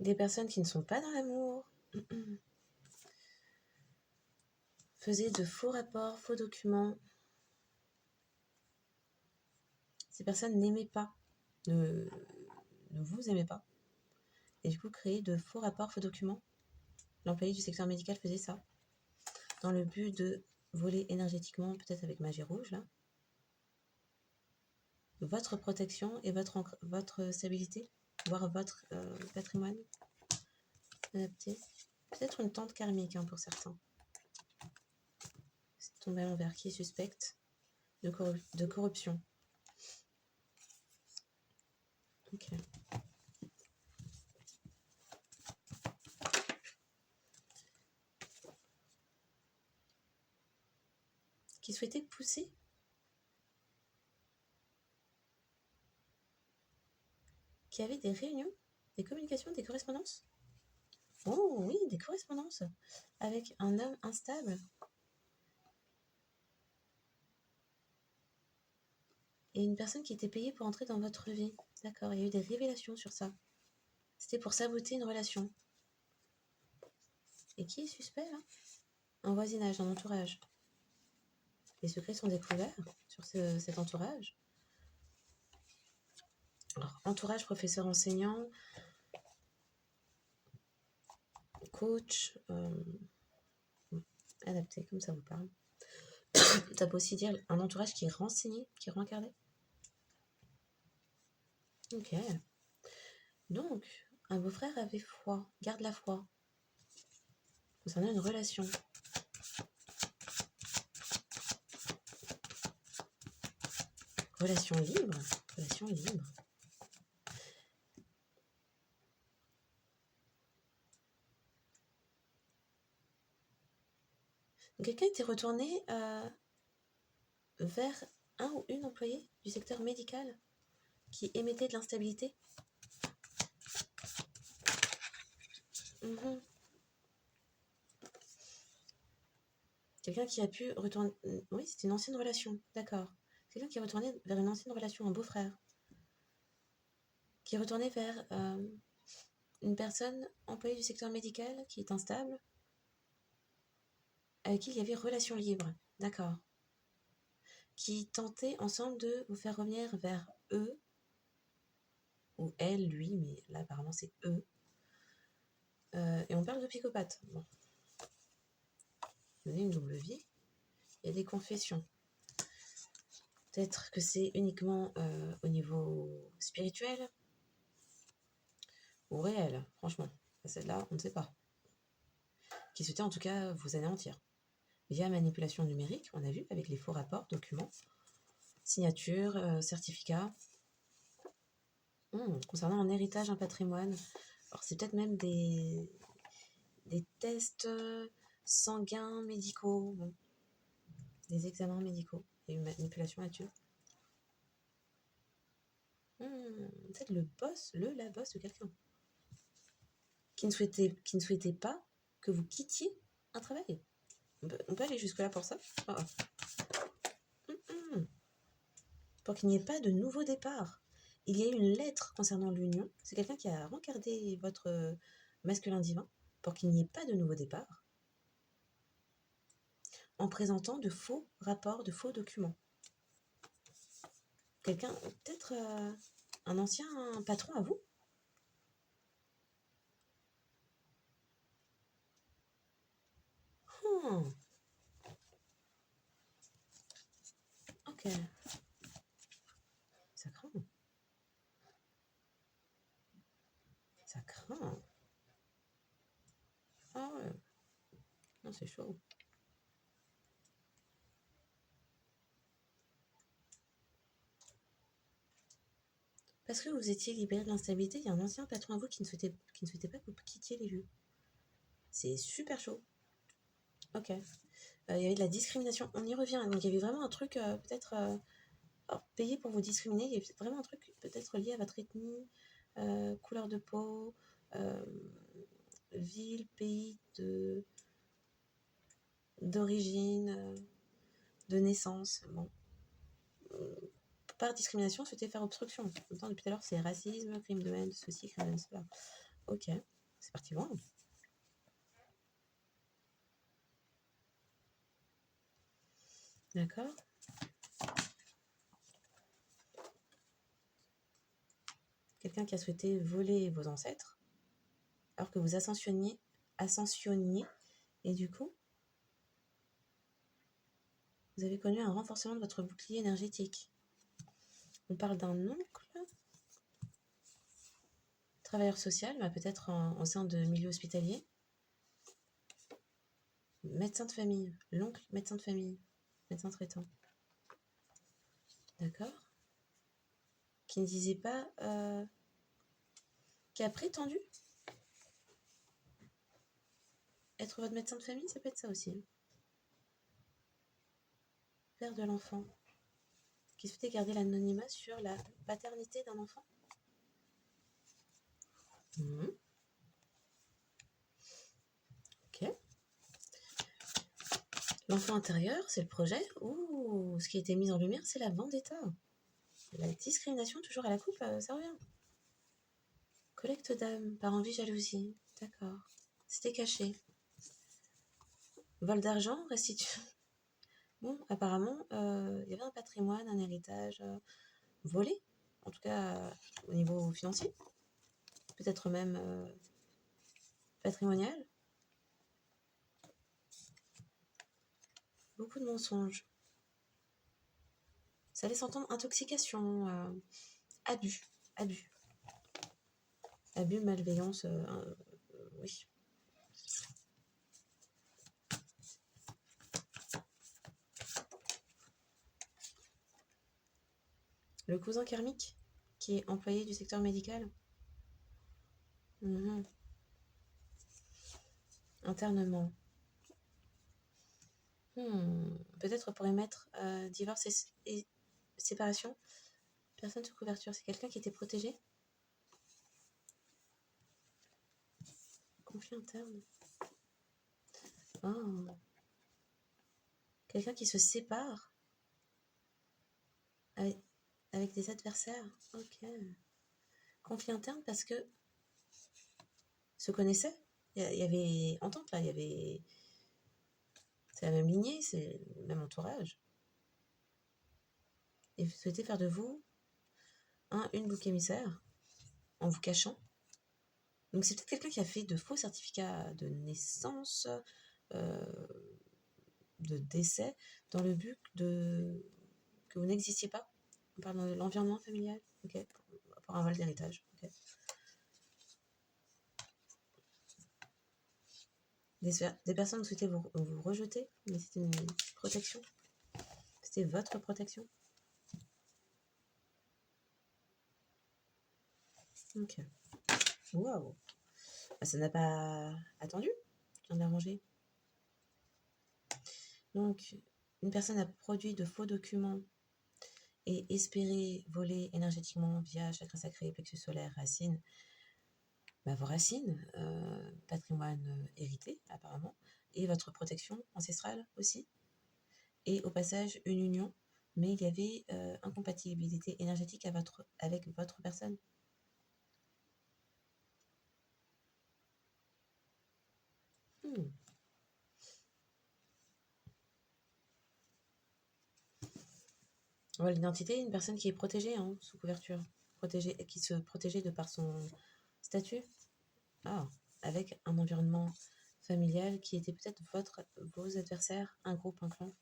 Des personnes qui ne sont pas dans l'amour faisaient de faux rapports, faux documents. Ces personnes n'aimaient pas, ne vous aimaient pas. Et du coup, créer de faux rapports, faux documents. L'employé du secteur médical faisait ça. Dans le but de voler énergétiquement, peut-être avec magie rouge, là, votre protection et votre stabilité, voire votre patrimoine adapté. Peut-être une tente karmique hein, pour certains. C'est tombé à l'envers qui est suspecte de corruption. Ok. Qui souhaitait pousser qui avait des réunions, des communications, des correspondances. Oh oui, des correspondances avec un homme instable. Et une personne qui était payée pour entrer dans votre vie. D'accord, il y a eu des révélations sur ça. C'était pour saboter une relation. Et qui est suspect là? Un voisinage, un entourage. Les secrets sont découverts sur cet entourage. Alors, entourage, professeur, enseignant, coach, adapté, comme ça vous parle. Ça peut aussi dire un entourage qui est renseigné, qui est rencardé. Ok. Donc, un beau-frère avait foi, garde la foi. Concernant une relation. Relation libre. Relation libre. Donc, quelqu'un était retourné vers un ou une employée du secteur médical qui émettait de l'instabilité. Quelqu'un qui a pu retourner... Oui, c'était une ancienne relation, d'accord. Quelqu'un qui est retourné vers une ancienne relation, un beau-frère. Qui est retourné vers une personne employée du secteur médical qui est instable, avec qui il y avait relation libre, d'accord. Qui tentait ensemble de vous faire revenir vers eux, ou elle, lui, mais là apparemment c'est eux. Et on parle de psychopathe. Bon. Donner une double vie. Il y a des confessions. Peut-être que c'est uniquement au niveau spirituel ou réel, franchement. Celle-là, on ne sait pas. Qui souhaitait en tout cas vous anéantir. Via manipulation numérique, on a vu, avec les faux rapports, documents, signatures, certificats. Concernant un héritage, un patrimoine. Alors c'est peut-être même des tests sanguins médicaux, bon. Des examens médicaux. Il y a une manipulation là-dessus. Peut-être le boss, la boss de quelqu'un. Qui ne souhaitait pas que vous quittiez un travail. On peut aller jusque-là pour ça. Pour qu'il n'y ait pas de nouveau départ. Il y a eu une lettre concernant l'union. C'est quelqu'un qui a rencardé votre masculin divin pour qu'il n'y ait pas de nouveau départ. En présentant de faux rapports, de faux documents. Quelqu'un, peut-être un ancien patron à vous? Hmm, ok, ça craint. Ça craint. Ah ouais, non, c'est chaud. Parce que vous étiez libéré de l'instabilité, il y a un ancien patron à vous qui ne souhaitait pas que vous quittiez les lieux. C'est super chaud. Ok. Il y avait de la discrimination. On y revient. Donc il y avait vraiment un truc peut-être payé pour vous discriminer. Il y avait vraiment un truc peut-être lié à votre ethnie, couleur de peau, euh, ville, pays d'origine, de naissance. Bon. Par discrimination, c'était faire obstruction. En même temps, depuis tout à l'heure, c'est racisme, crime de haine, ceci, crime de haine, cela. Ok, c'est parti loin. D'accord. Quelqu'un qui a souhaité voler vos ancêtres, alors que vous ascensionniez, et du coup, vous avez connu un renforcement de votre bouclier énergétique. On parle d'un oncle, travailleur social, bah peut-être au sein de milieu hospitalier, médecin de famille, l'oncle médecin de famille, médecin traitant. D'accord. Qui ne disait pas, qui a prétendu être votre médecin de famille, ça peut être ça aussi. Père de l'enfant, qui souhaitait garder l'anonymat sur la paternité d'un enfant. Mmh. Ok. L'enfant intérieur, c'est le projet. Ouh, ce qui a été mis en lumière, c'est la vendetta. La discrimination, toujours à la coupe, ça revient. Collecte d'âme, par envie, jalousie. D'accord. C'était caché. Vol d'argent, restitution. Bon, apparemment, il y avait un patrimoine, un héritage volé, en tout cas au niveau financier, peut-être même patrimonial. Beaucoup de mensonges. Ça laisse entendre intoxication, abus, abus. Abus, malveillance, oui. Le cousin karmique, qui est employé du secteur médical. Mmh. Internement. Peut-être pour émettre divorce et séparation. Personne sous couverture, c'est quelqu'un qui était protégé. Conflit interne. Oh. Quelqu'un qui se sépare avec des adversaires. Ok. Conflit interne parce que se connaissaient. Il y avait entente là, il y avait. C'est la même lignée, c'est le même entourage. Et vous souhaitez faire de vous une bouc émissaire en vous cachant. Donc c'est peut-être quelqu'un qui a fait de faux certificats de naissance, de décès, dans le but que vous n'existiez pas. On parle de l'environnement familial, ok, pour un vol d'héritage. Okay. Des personnes souhaitaient vous rejeter, mais c'était une protection. C'était votre protection. Ok. Waouh. Ça n'a pas attendu. Je viens d'arranger. Donc, une personne a produit de faux documents et espéré voler énergétiquement via chakra sacré, plexus solaire, racine, vos racines, patrimoine hérité apparemment, et votre protection ancestrale aussi. Et au passage, une union, mais il y avait incompatibilité énergétique avec votre personne. Voilà, l'identité, une personne qui est protégée, hein, sous couverture. Protégée, qui se protégeait de par son statut. Ah, avec un environnement familial qui était peut-être vos adversaires, un groupe, un clan.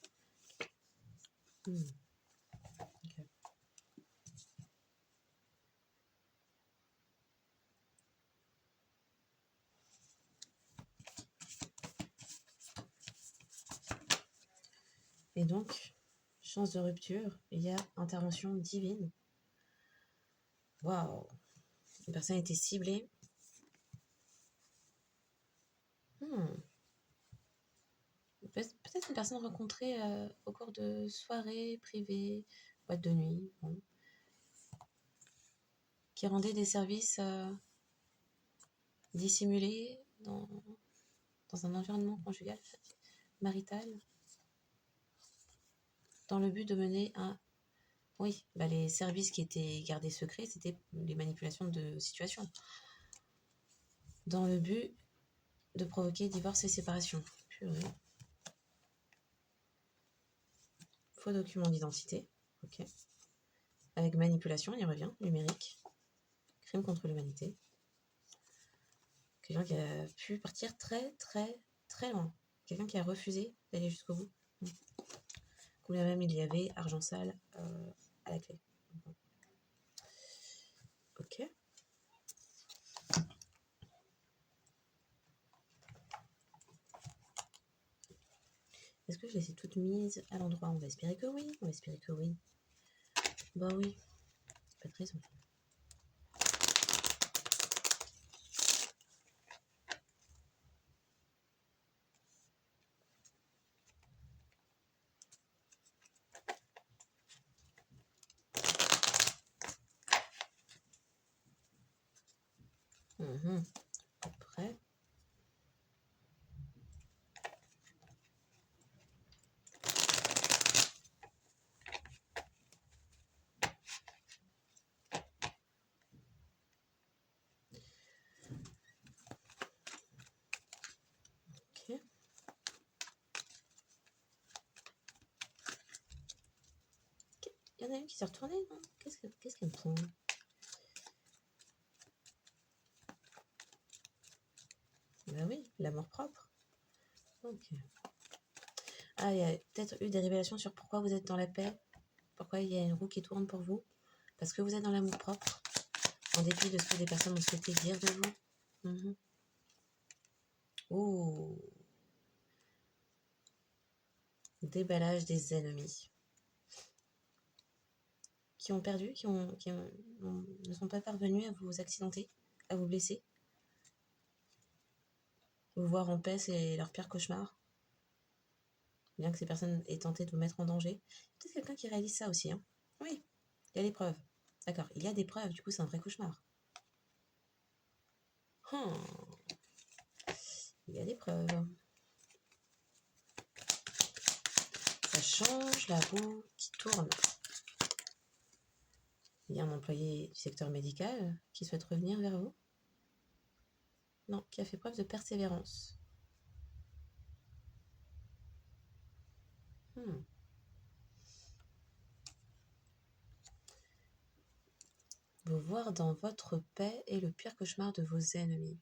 Ok. Et donc, chance de rupture, il y a intervention divine. Waouh! Une personne a été ciblée. Peut-être une personne rencontrée au cours de soirées privées, boîte de nuit, bon, qui rendait des services dissimulés dans un environnement conjugal, marital, dans le but de mener à... Oui, bah les services qui étaient gardés secrets, c'était les manipulations de situation, dans le but de provoquer divorce et séparation. Purée. Faux document d'identité, ok. Avec manipulation, on y revient, numérique, crime contre l'humanité. Quelqu'un qui a pu partir très, très, très loin. Quelqu'un qui a refusé d'aller jusqu'au bout. Combien même il y avait argent sale à la clé. Ok. Est-ce que je les ai toutes mises à l'endroit? On va espérer que oui. On va espérer que oui. Bah oui. Pas de raison. Après. Ok. Il y en a une qui s'est retournée, non? Qu'est-ce qu'elle me font? Bah oui, l'amour propre. Ok. Ah, il y a peut-être eu des révélations sur pourquoi vous êtes dans la paix. Pourquoi il y a une roue qui tourne pour vous. Parce que vous êtes dans l'amour propre. En dépit de ce que des personnes ont souhaité dire de vous. Oh. Déballage des ennemis. Qui ont perdu, ne sont pas parvenus à vous accidenter, à vous blesser. Vous voir en paix, c'est leur pire cauchemar. Bien que ces personnes aient tenté de vous mettre en danger. Peut-être quelqu'un qui réalise ça aussi. Hein. Oui, il y a des preuves. D'accord, il y a des preuves, du coup c'est un vrai cauchemar. Il y a des preuves. Ça change la roue qui tourne. Il y a un employé du secteur médical qui souhaite revenir vers vous. Non, qui a fait preuve de persévérance. Vous voir dans votre paix est le pire cauchemar de vos ennemis.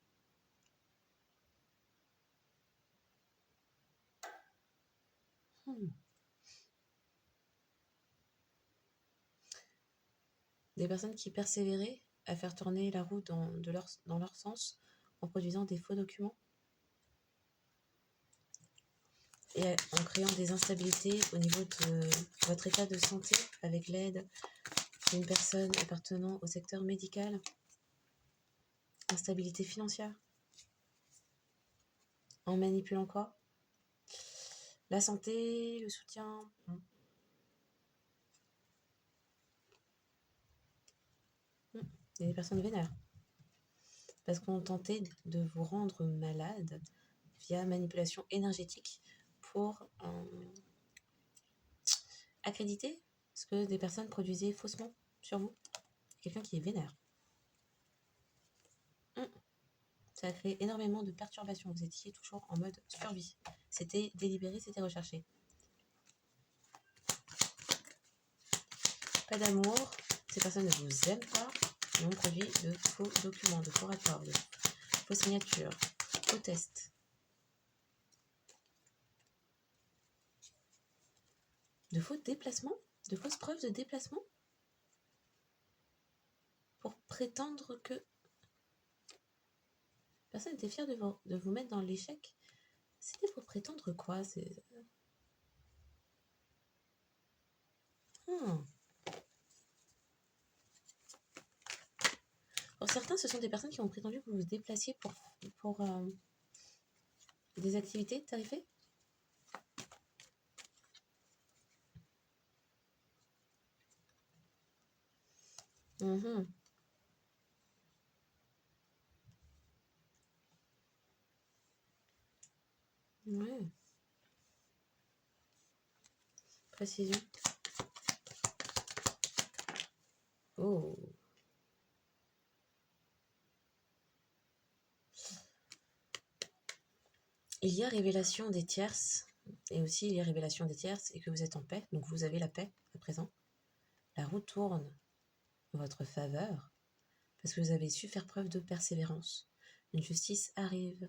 Des personnes qui persévéraient à faire tourner la roue dans leur sens en produisant des faux documents et en créant des instabilités au niveau de votre état de santé avec l'aide d'une personne appartenant au secteur médical. Instabilité financière. En manipulant quoi? La santé, le soutien. Il y a des personnes vénères. Parce qu'on tentait de vous rendre malade via manipulation énergétique pour accréditer ce que des personnes produisaient faussement sur vous. Quelqu'un qui est vénère. Ça a créé énormément de perturbations. Vous étiez toujours en mode survie. C'était délibéré, c'était recherché. Pas d'amour. Ces personnes ne vous aiment pas. Et ont produit de faux documents, de faux rapports, de faux signatures, faux tests. De faux déplacements, de fausses preuves de déplacement pour prétendre que personne n'était fier de vous mettre dans l'échec. C'était pour prétendre quoi? Pour certains, ce sont des personnes qui ont prétendu que vous vous déplaciez pour des activités tarifées. Ouais. Précision. Oh. Il y a révélation des tierces, et aussi il y a révélation des tierces, et que vous êtes en paix, donc vous avez la paix à présent. La roue tourne en votre faveur, parce que vous avez su faire preuve de persévérance. Une justice arrive.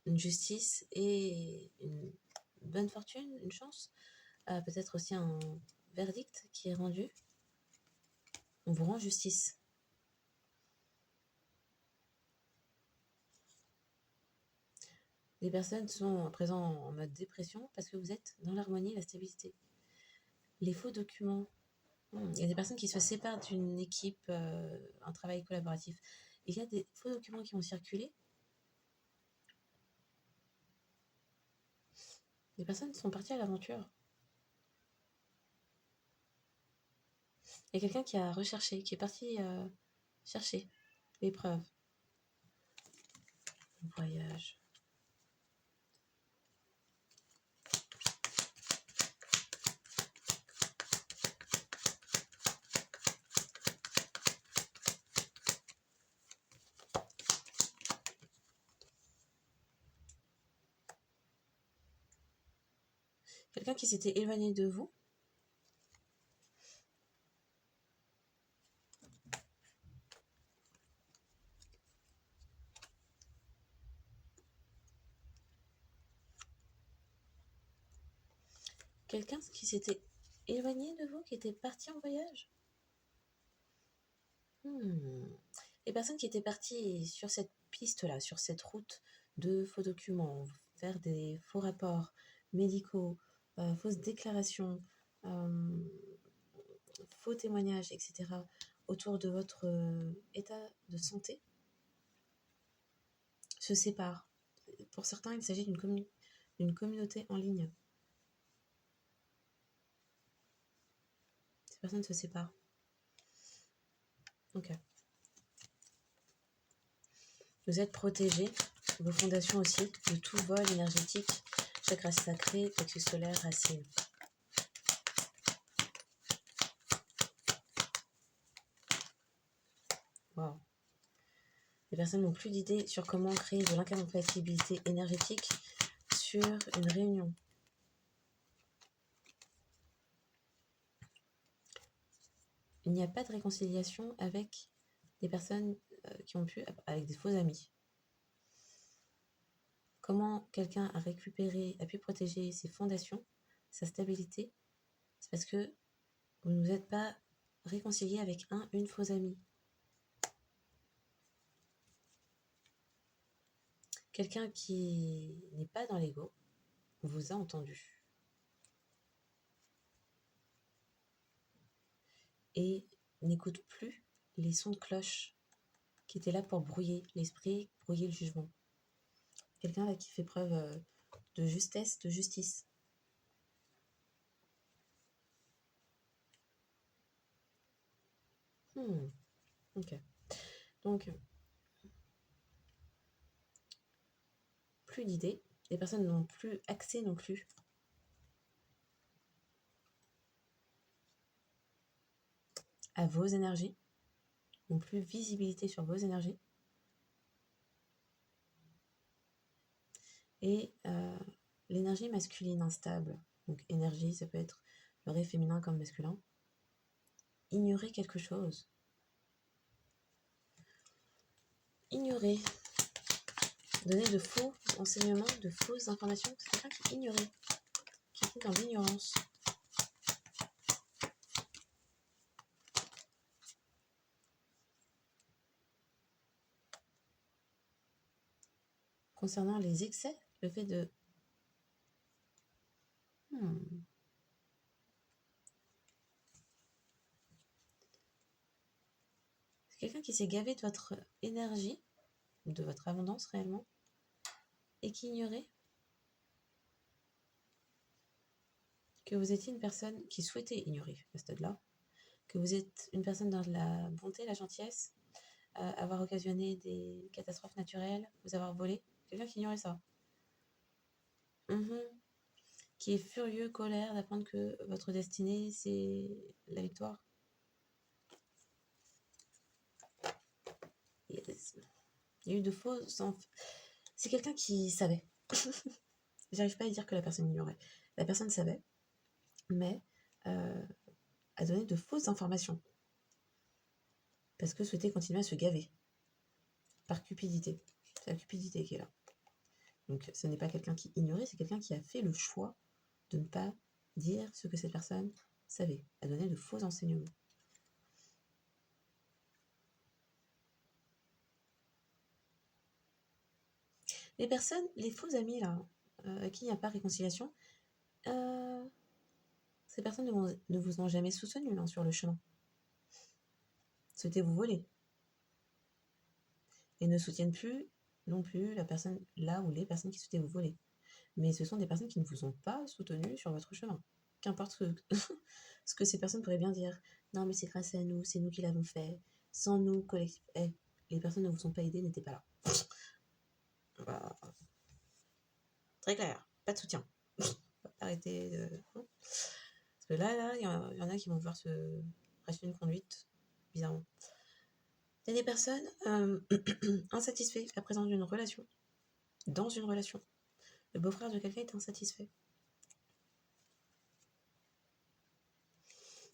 Une justice et une bonne fortune, une chance. Peut-être aussi un verdict qui est rendu. On vous rend justice. Les personnes sont à présent en mode dépression parce que vous êtes dans l'harmonie et la stabilité. Les faux documents. Il y a des personnes qui se séparent d'une équipe, un travail collaboratif. Il y a des faux documents qui ont circulé. Les personnes sont parties à l'aventure. Il y a quelqu'un qui a recherché, qui est parti chercher les preuves. Voyage. Quelqu'un qui s'était éloigné de vous. Quelqu'un qui s'était éloigné de vous, qui était parti en voyage. Les personnes qui étaient parties sur cette piste-là, sur cette route de faux documents, faire des faux rapports médicaux, fausses déclarations, faux témoignages, etc., autour de votre état de santé, se séparent. Pour certains, il s'agit d'une communauté en ligne. Ces personnes se séparent. Ok. Vous êtes protégés, vos fondations aussi, de tout vol énergétique, chakra sacré, plexus solaire, racine. Wow. Les personnes n'ont plus d'idées sur comment créer de l'incompatibilité énergétique sur une réunion. Il n'y a pas de réconciliation avec des personnes qui ont pu, avec des faux amis. Comment quelqu'un a pu protéger ses fondations, sa stabilité, c'est parce que vous ne vous êtes pas réconcilié avec une faux amie. Quelqu'un qui n'est pas dans l'ego vous a entendu. Et n'écoute plus les sons de cloche qui étaient là pour brouiller l'esprit, brouiller le jugement. Quelqu'un là qui fait preuve de justesse, de justice. Ok. Donc, plus d'idées. Les personnes n'ont plus accès non plus à vos énergies, n'ont plus visibilité sur vos énergies. Et l'énergie masculine instable, Donc énergie, ça peut être le ré féminin comme masculin. Ignorer quelque chose. Ignorer. Donner de faux enseignements, de fausses informations. C'est quelqu'un qui ignorait, qui était dans l'ignorance. Concernant les excès, le fait de... C'est quelqu'un qui s'est gavé de votre énergie, de votre abondance réellement, et qui ignorait que vous étiez une personne qui souhaitait ignorer à ce stade-là, que vous êtes une personne dans la bonté, la gentillesse, avoir occasionné des catastrophes naturelles, vous avoir volé, quelqu'un qui ignorait ça. Qui est furieux, colère d'apprendre que votre destinée, c'est la victoire. Yes. Il y a eu de fausses... C'est quelqu'un qui savait. J'arrive pas à dire que la personne ignorait. La personne savait, mais a donné de fausses informations. Parce que souhaitait continuer à se gaver. Par cupidité. C'est la cupidité qui est là. Donc ce n'est pas quelqu'un qui ignorait, c'est quelqu'un qui a fait le choix de ne pas dire ce que cette personne savait, a donné de faux enseignements. Les personnes, les faux amis là, à qui il n'y a pas réconciliation, ces personnes ne vous ont jamais soutenu hein, sur le chemin. Souhaitaient vous voler. Et ne soutiennent plus non plus la personne là ou les personnes qui souhaitaient vous voler. Mais ce sont des personnes qui ne vous ont pas soutenu sur votre chemin. Qu'importe ce que ces personnes pourraient bien dire. Non mais c'est grâce à nous, c'est nous qui l'avons fait. Sans nous, collectif. Les personnes ne vous ont pas aidé, n'étaient pas là. Bah, très clair, pas de soutien. Arrêtez de... Parce que là, il y en a qui vont devoir se racheter une conduite, bizarrement. Il y a des personnes insatisfaites à la présence d'une relation, dans une relation. Le beau-frère de quelqu'un est insatisfait.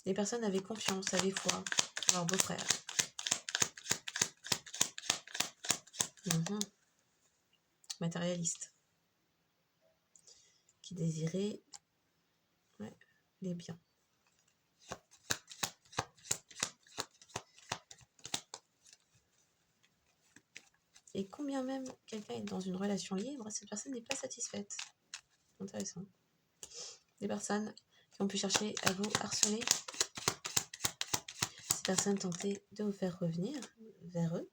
Les personnes avaient confiance, avaient foi en leur beau-frère. Matérialiste. Qui désirait les biens. Et combien même quelqu'un est dans une relation libre, cette personne n'est pas satisfaite. Intéressant. Des personnes qui ont pu chercher à vous harceler. Ces personnes tentaient de vous faire revenir vers eux.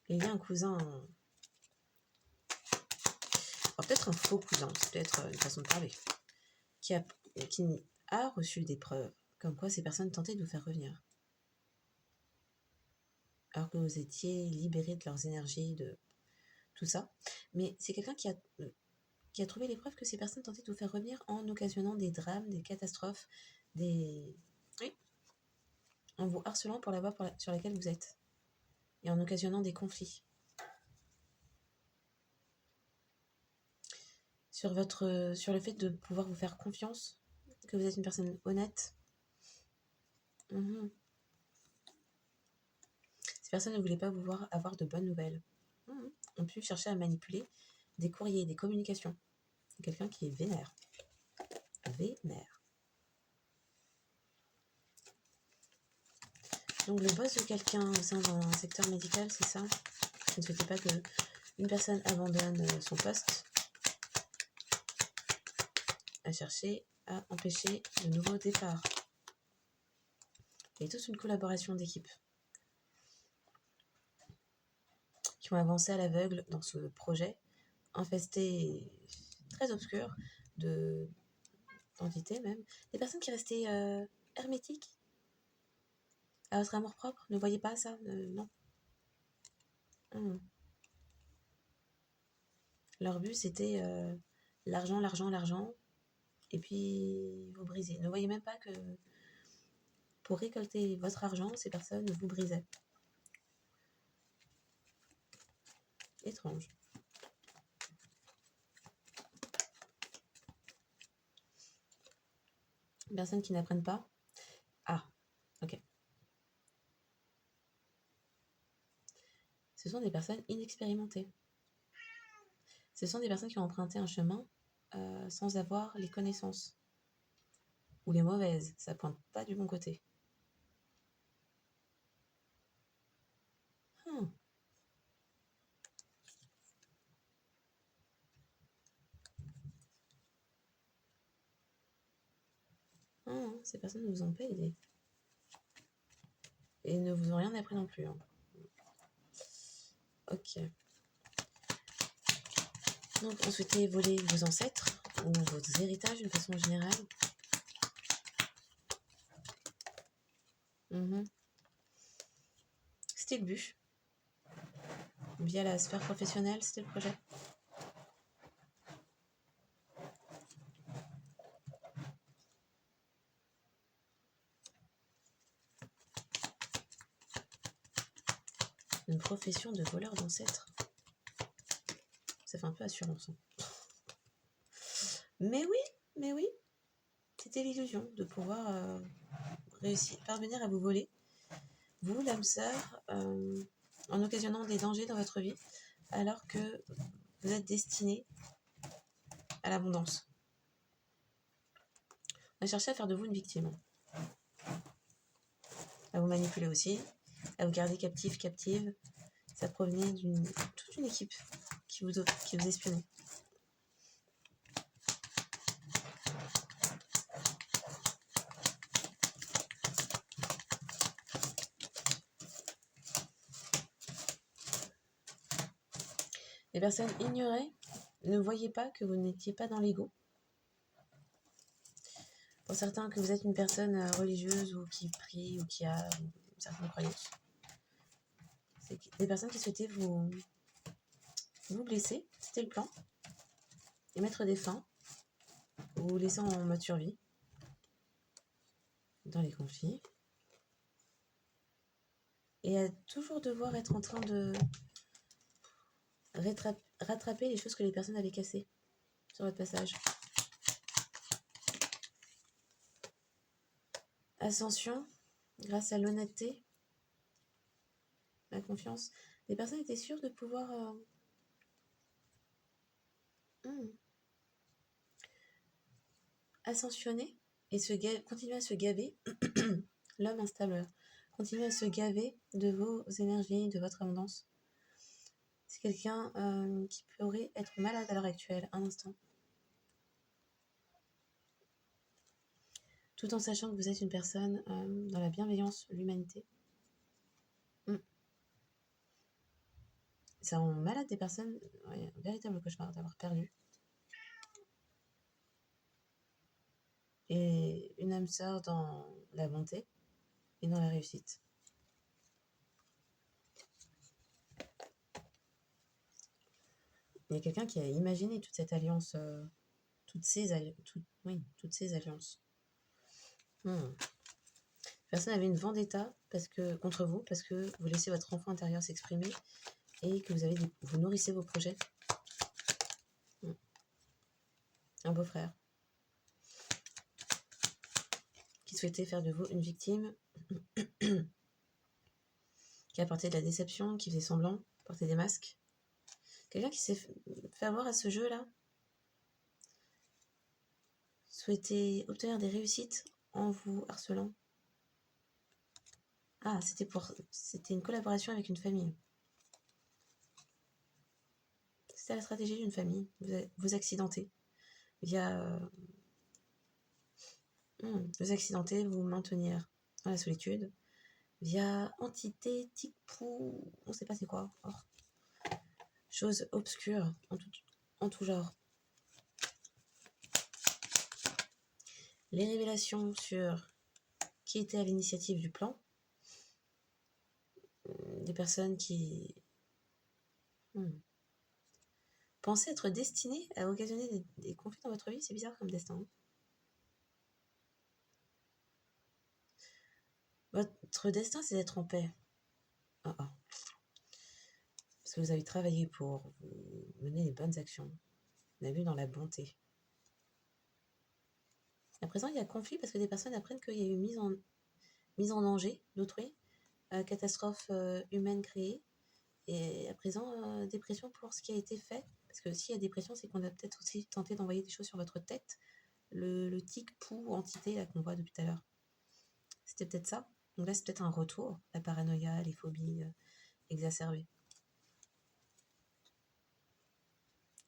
Et il y a un cousin... Alors, peut-être un faux cousin, c'est peut-être une façon de parler. Qui a reçu des preuves comme quoi ces personnes tentaient de vous faire revenir. Alors que vous étiez libérés de leurs énergies, de tout ça. Mais c'est quelqu'un qui a trouvé les preuves que ces personnes tentaient de vous faire revenir en occasionnant des drames, des catastrophes, Oui. En vous harcelant pour la voie sur laquelle vous êtes. Et en occasionnant des conflits. Sur le fait de pouvoir vous faire confiance, que vous êtes une personne honnête. Ces personnes ne voulaient pas vous voir avoir de bonnes nouvelles. On peut chercher à manipuler des courriers, des communications. C'est quelqu'un qui est vénère. Vénère. Donc le boss de quelqu'un au sein d'un secteur médical, c'est ça. Vous ne souhaitez pas qu'une personne abandonne son poste à chercher à empêcher de nouveaux départs. Il y a toute une collaboration d'équipe qui ont avancé à l'aveugle dans ce projet infesté, très obscur, d'entités même. Des personnes qui restaient hermétiques à votre amour-propre. Ne voyez pas ça, non. Leur but, c'était l'argent, l'argent, l'argent. Et puis, vous brisez. Ne voyez même pas que pour récolter votre argent, ces personnes vous brisaient. Étrange. Personnes qui n'apprennent pas. Ah, ok. Ce sont des personnes inexpérimentées. Ce sont des personnes qui ont emprunté un chemin sans avoir les connaissances. Ou les mauvaises, ça pointe pas du bon côté. Ces personnes ne vous ont pas aidé. Et ne vous ont rien appris non plus. Hein. Ok. Donc, on souhaitait voler vos ancêtres ou vos héritages d'une façon générale. C'était le but. Via la sphère professionnelle, c'était le projet. Une profession de voleur d'ancêtres. Ça fait un peu assurance. Hein. Mais oui. C'était l'illusion de pouvoir réussir, parvenir à vous voler. Vous, l'âme sœur, en occasionnant des dangers dans votre vie, alors que vous êtes destiné à l'abondance. On a cherché à faire de vous une victime. À vous manipuler aussi, à vous garder captive. Ça provenait d'une toute une équipe qui vous espionnait. Les personnes ignoraient, ne voyaient pas que vous n'étiez pas dans l'ego. Pour certains, que vous êtes une personne religieuse ou qui prie ou qui a certaines croyances. C'est des personnes qui souhaitaient vous blesser, c'était le plan, et mettre des fins, vous laissant en mode survie dans les conflits, et à toujours devoir être en train de rattraper les choses que les personnes avaient cassées sur votre passage. Ascension, grâce à l'honnêteté, la confiance, les personnes étaient sûres de pouvoir ascensionner et continuer à se gaver. L'homme instable continue à se gaver de vos énergies, de votre abondance. C'est quelqu'un qui pourrait être malade à l'heure actuelle, un instant. Tout en sachant que vous êtes une personne dans la bienveillance, l'humanité. Ça rend malade des personnes, un véritable cauchemar d'avoir perdu. Et une âme sœur dans la bonté et dans la réussite. Il y a quelqu'un qui a imaginé toute cette alliance, toutes ces alliances. Personne avait une vendetta contre vous parce que vous laissez votre enfant intérieur s'exprimer et que vous nourrissez vos projets. Un beau-frère qui souhaitait faire de vous une victime, qui apportait de la déception, qui faisait semblant, portait des masques. Quelqu'un qui s'est fait avoir à ce jeu-là souhaitait obtenir des réussites en vous harcelant. Ah, c'était une collaboration avec une famille. C'était la stratégie d'une famille. Vous accidentez via... vous accidentez, vous maintenir dans la solitude via entité, tic-pou, on sait pas c'est quoi. Chose obscure en tout genre. Les révélations sur qui était à l'initiative du plan, des personnes qui pensaient être destinées à occasionner des conflits dans votre vie, c'est bizarre comme destin. Votre destin, c'est d'être en paix. Parce que vous avez travaillé pour, vous mener les bonnes actions. On a vu dans la bonté. À présent, il y a conflit parce que des personnes apprennent qu'il y a eu mise en danger d'autrui, catastrophe humaine créée, et à présent, dépression pour ce qui a été fait. Parce que s'il y a dépression, c'est qu'on a peut-être aussi tenté d'envoyer des choses sur votre tête. Le tic pou entité là qu'on voit depuis tout à l'heure. C'était peut-être ça. Donc là, c'est peut-être un retour, la paranoïa, les phobies exacerbées.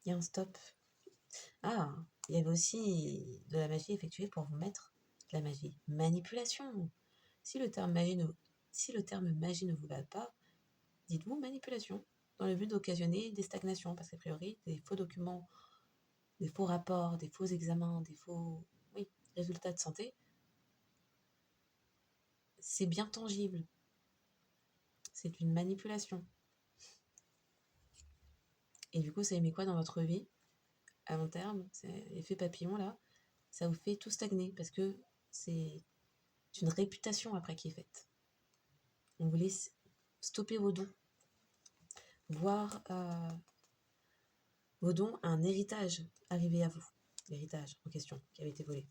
Il y a un stop. Ah, il y avait aussi de la magie effectuée pour vous mettre de la magie. Manipulation. Si le terme magie ne vous va pas, dites-vous manipulation, dans le but d'occasionner des stagnations, parce qu'a priori, des faux documents, des faux rapports, des faux examens, des faux résultats de santé, c'est bien tangible. C'est une manipulation. Et du coup, ça émet quoi dans votre vie à long terme? C'est l'effet papillon, là. Ça vous fait tout stagner, parce que c'est une réputation après qui est faite. On vous laisse stopper vos dons. Voir vos dons, un héritage arrivé à vous. L'héritage en question qui avait été volé.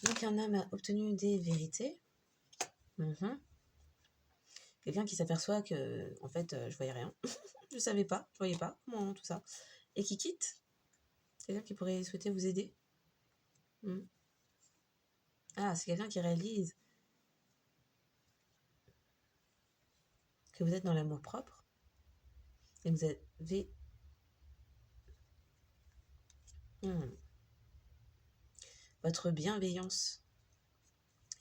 Donc un homme a obtenu des vérités. Quelqu'un qui s'aperçoit que, en fait, je voyais rien. Je savais pas, je voyais pas comment tout ça. Et qui quitte. Quelqu'un qui pourrait souhaiter vous aider. Ah, c'est quelqu'un qui réalise que vous êtes dans l'amour propre. Et vous avez votre bienveillance.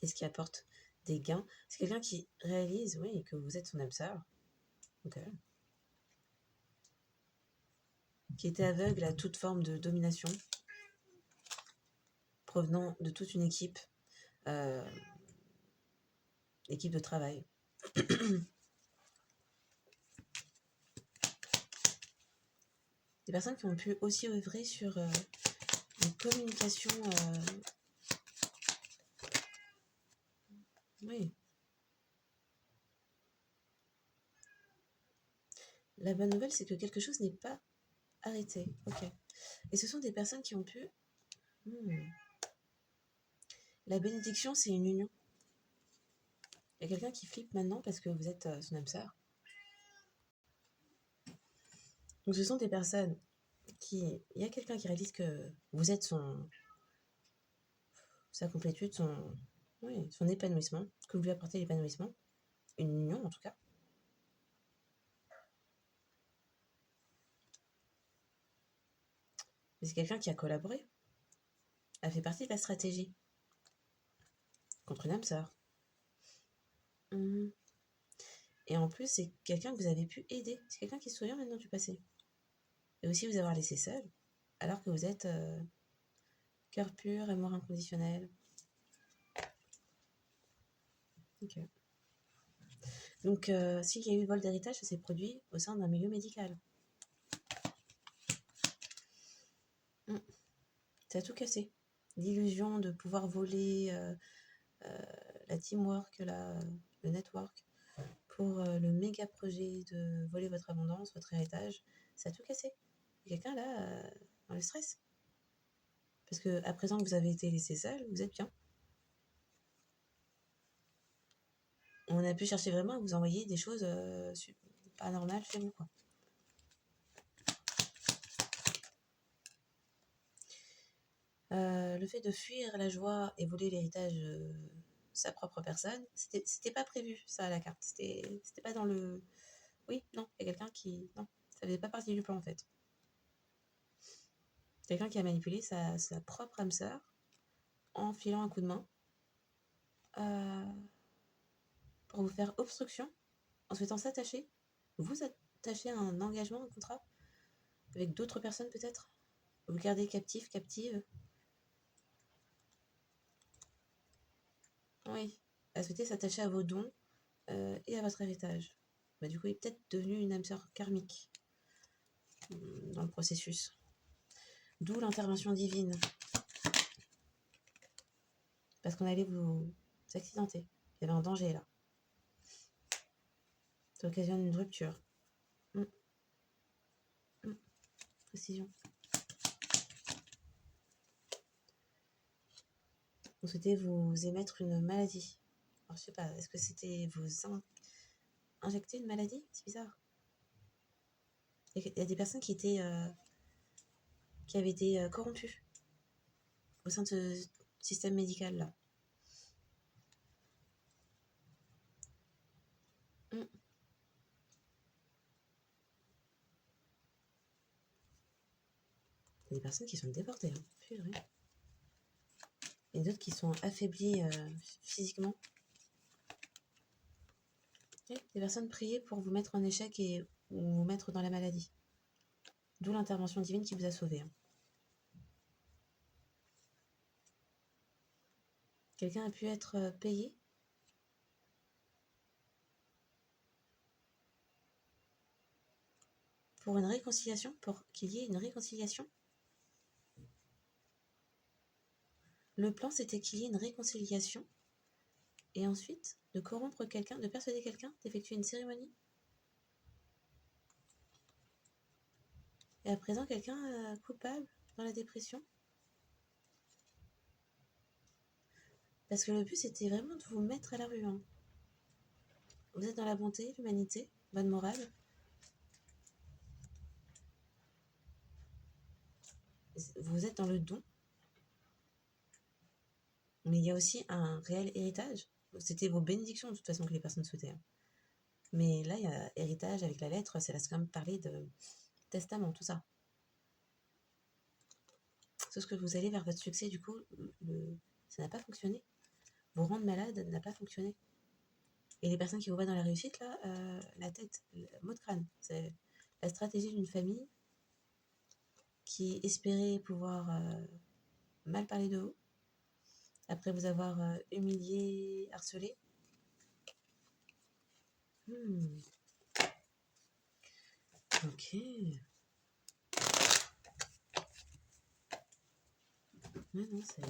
Et ce qui apporte des gains. C'est quelqu'un qui réalise, oui, que vous êtes son âme sœur. Ok. Qui était aveugle à toute forme de domination provenant de toute une équipe de travail. Des personnes qui ont pu aussi œuvrer sur une communication oui. La bonne nouvelle, c'est que quelque chose n'est pas arrêté. Ok. Et ce sont des personnes qui ont pu la bénédiction, c'est une union. Il y a quelqu'un qui flippe maintenant parce que vous êtes son âme sœur. Donc ce sont des personnes qui... Il y a quelqu'un qui réalise que vous êtes sa complétude, son épanouissement, que vous lui apportez l'épanouissement, une union en tout cas. Mais c'est quelqu'un qui a collaboré, a fait partie de la stratégie contre une âme sœur. Et en plus, c'est quelqu'un que vous avez pu aider. C'est quelqu'un qui se souvient maintenant du passé. Et aussi vous avoir laissé seul, alors que vous êtes cœur pur, amour inconditionnel. Ok. Donc, s'il y a eu vol d'héritage, ça s'est produit au sein d'un milieu médical. Ça a tout cassé. L'illusion de pouvoir voler, la teamwork, le network, pour le méga projet de voler votre abondance, votre héritage, ça a tout cassé. Il y a quelqu'un là, dans le stress. Parce que à présent que vous avez été laissé seul, vous êtes bien. On a pu chercher vraiment à vous envoyer des choses pas normales chez vous, quoi. Le fait de fuir la joie et voler l'héritage de sa propre personne, c'était pas prévu, ça, à la carte. C'était pas dans le... Oui, non, il y a quelqu'un qui... Non, ça faisait pas partie du plan, en fait. Quelqu'un qui a manipulé sa propre âme sœur en filant un coup de main pour vous faire obstruction, en souhaitant s'attacher, vous attacher à un engagement, un contrat, avec d'autres personnes peut-être, vous gardez captif, captive. Oui, elle souhaitait s'attacher à vos dons et à votre héritage. Bah, du coup, il est peut-être devenu une âme sœur karmique dans le processus. D'où l'intervention divine. Parce qu'on allait vous accidenter. Il y avait un danger là. Ça occasionne une rupture. Précision. Vous souhaitez vous émettre une maladie. Alors, je sais pas, est-ce que c'était vous injecter une maladie? C'est bizarre. Il y a des personnes qui avaient été corrompues au sein de ce système médical là. Il y a des personnes qui sont déportées. Purée. Et d'autres qui sont affaiblies physiquement. Okay. Des personnes priées pour vous mettre en échec ou vous mettre dans la maladie. D'où l'intervention divine qui vous a sauvé. Quelqu'un a pu être payé pour une réconciliation, pour qu'il y ait une réconciliation. Le plan, c'était qu'il y ait une réconciliation et ensuite de corrompre quelqu'un, de persuader quelqu'un d'effectuer une cérémonie. Et à présent, quelqu'un coupable dans la dépression. Parce que le but, c'était vraiment de vous mettre à la rue. Vous êtes dans la bonté, l'humanité, bonne morale. Vous êtes dans le don. Mais il y a aussi un réel héritage. C'était vos bénédictions, de toute façon, que les personnes souhaitaient. Mais là, il y a héritage avec la lettre, ça laisse quand même parler de testament, tout ça. Sauf que vous allez vers votre succès, du coup, ça n'a pas fonctionné. Vous rendre malade n'a pas fonctionné. Et les personnes qui vous voient dans la réussite, là, la tête, le mot de crâne, c'est la stratégie d'une famille qui espérait pouvoir mal parler de vous, après vous avoir humilié, harcelé. Ok. Ouais, non, c'est...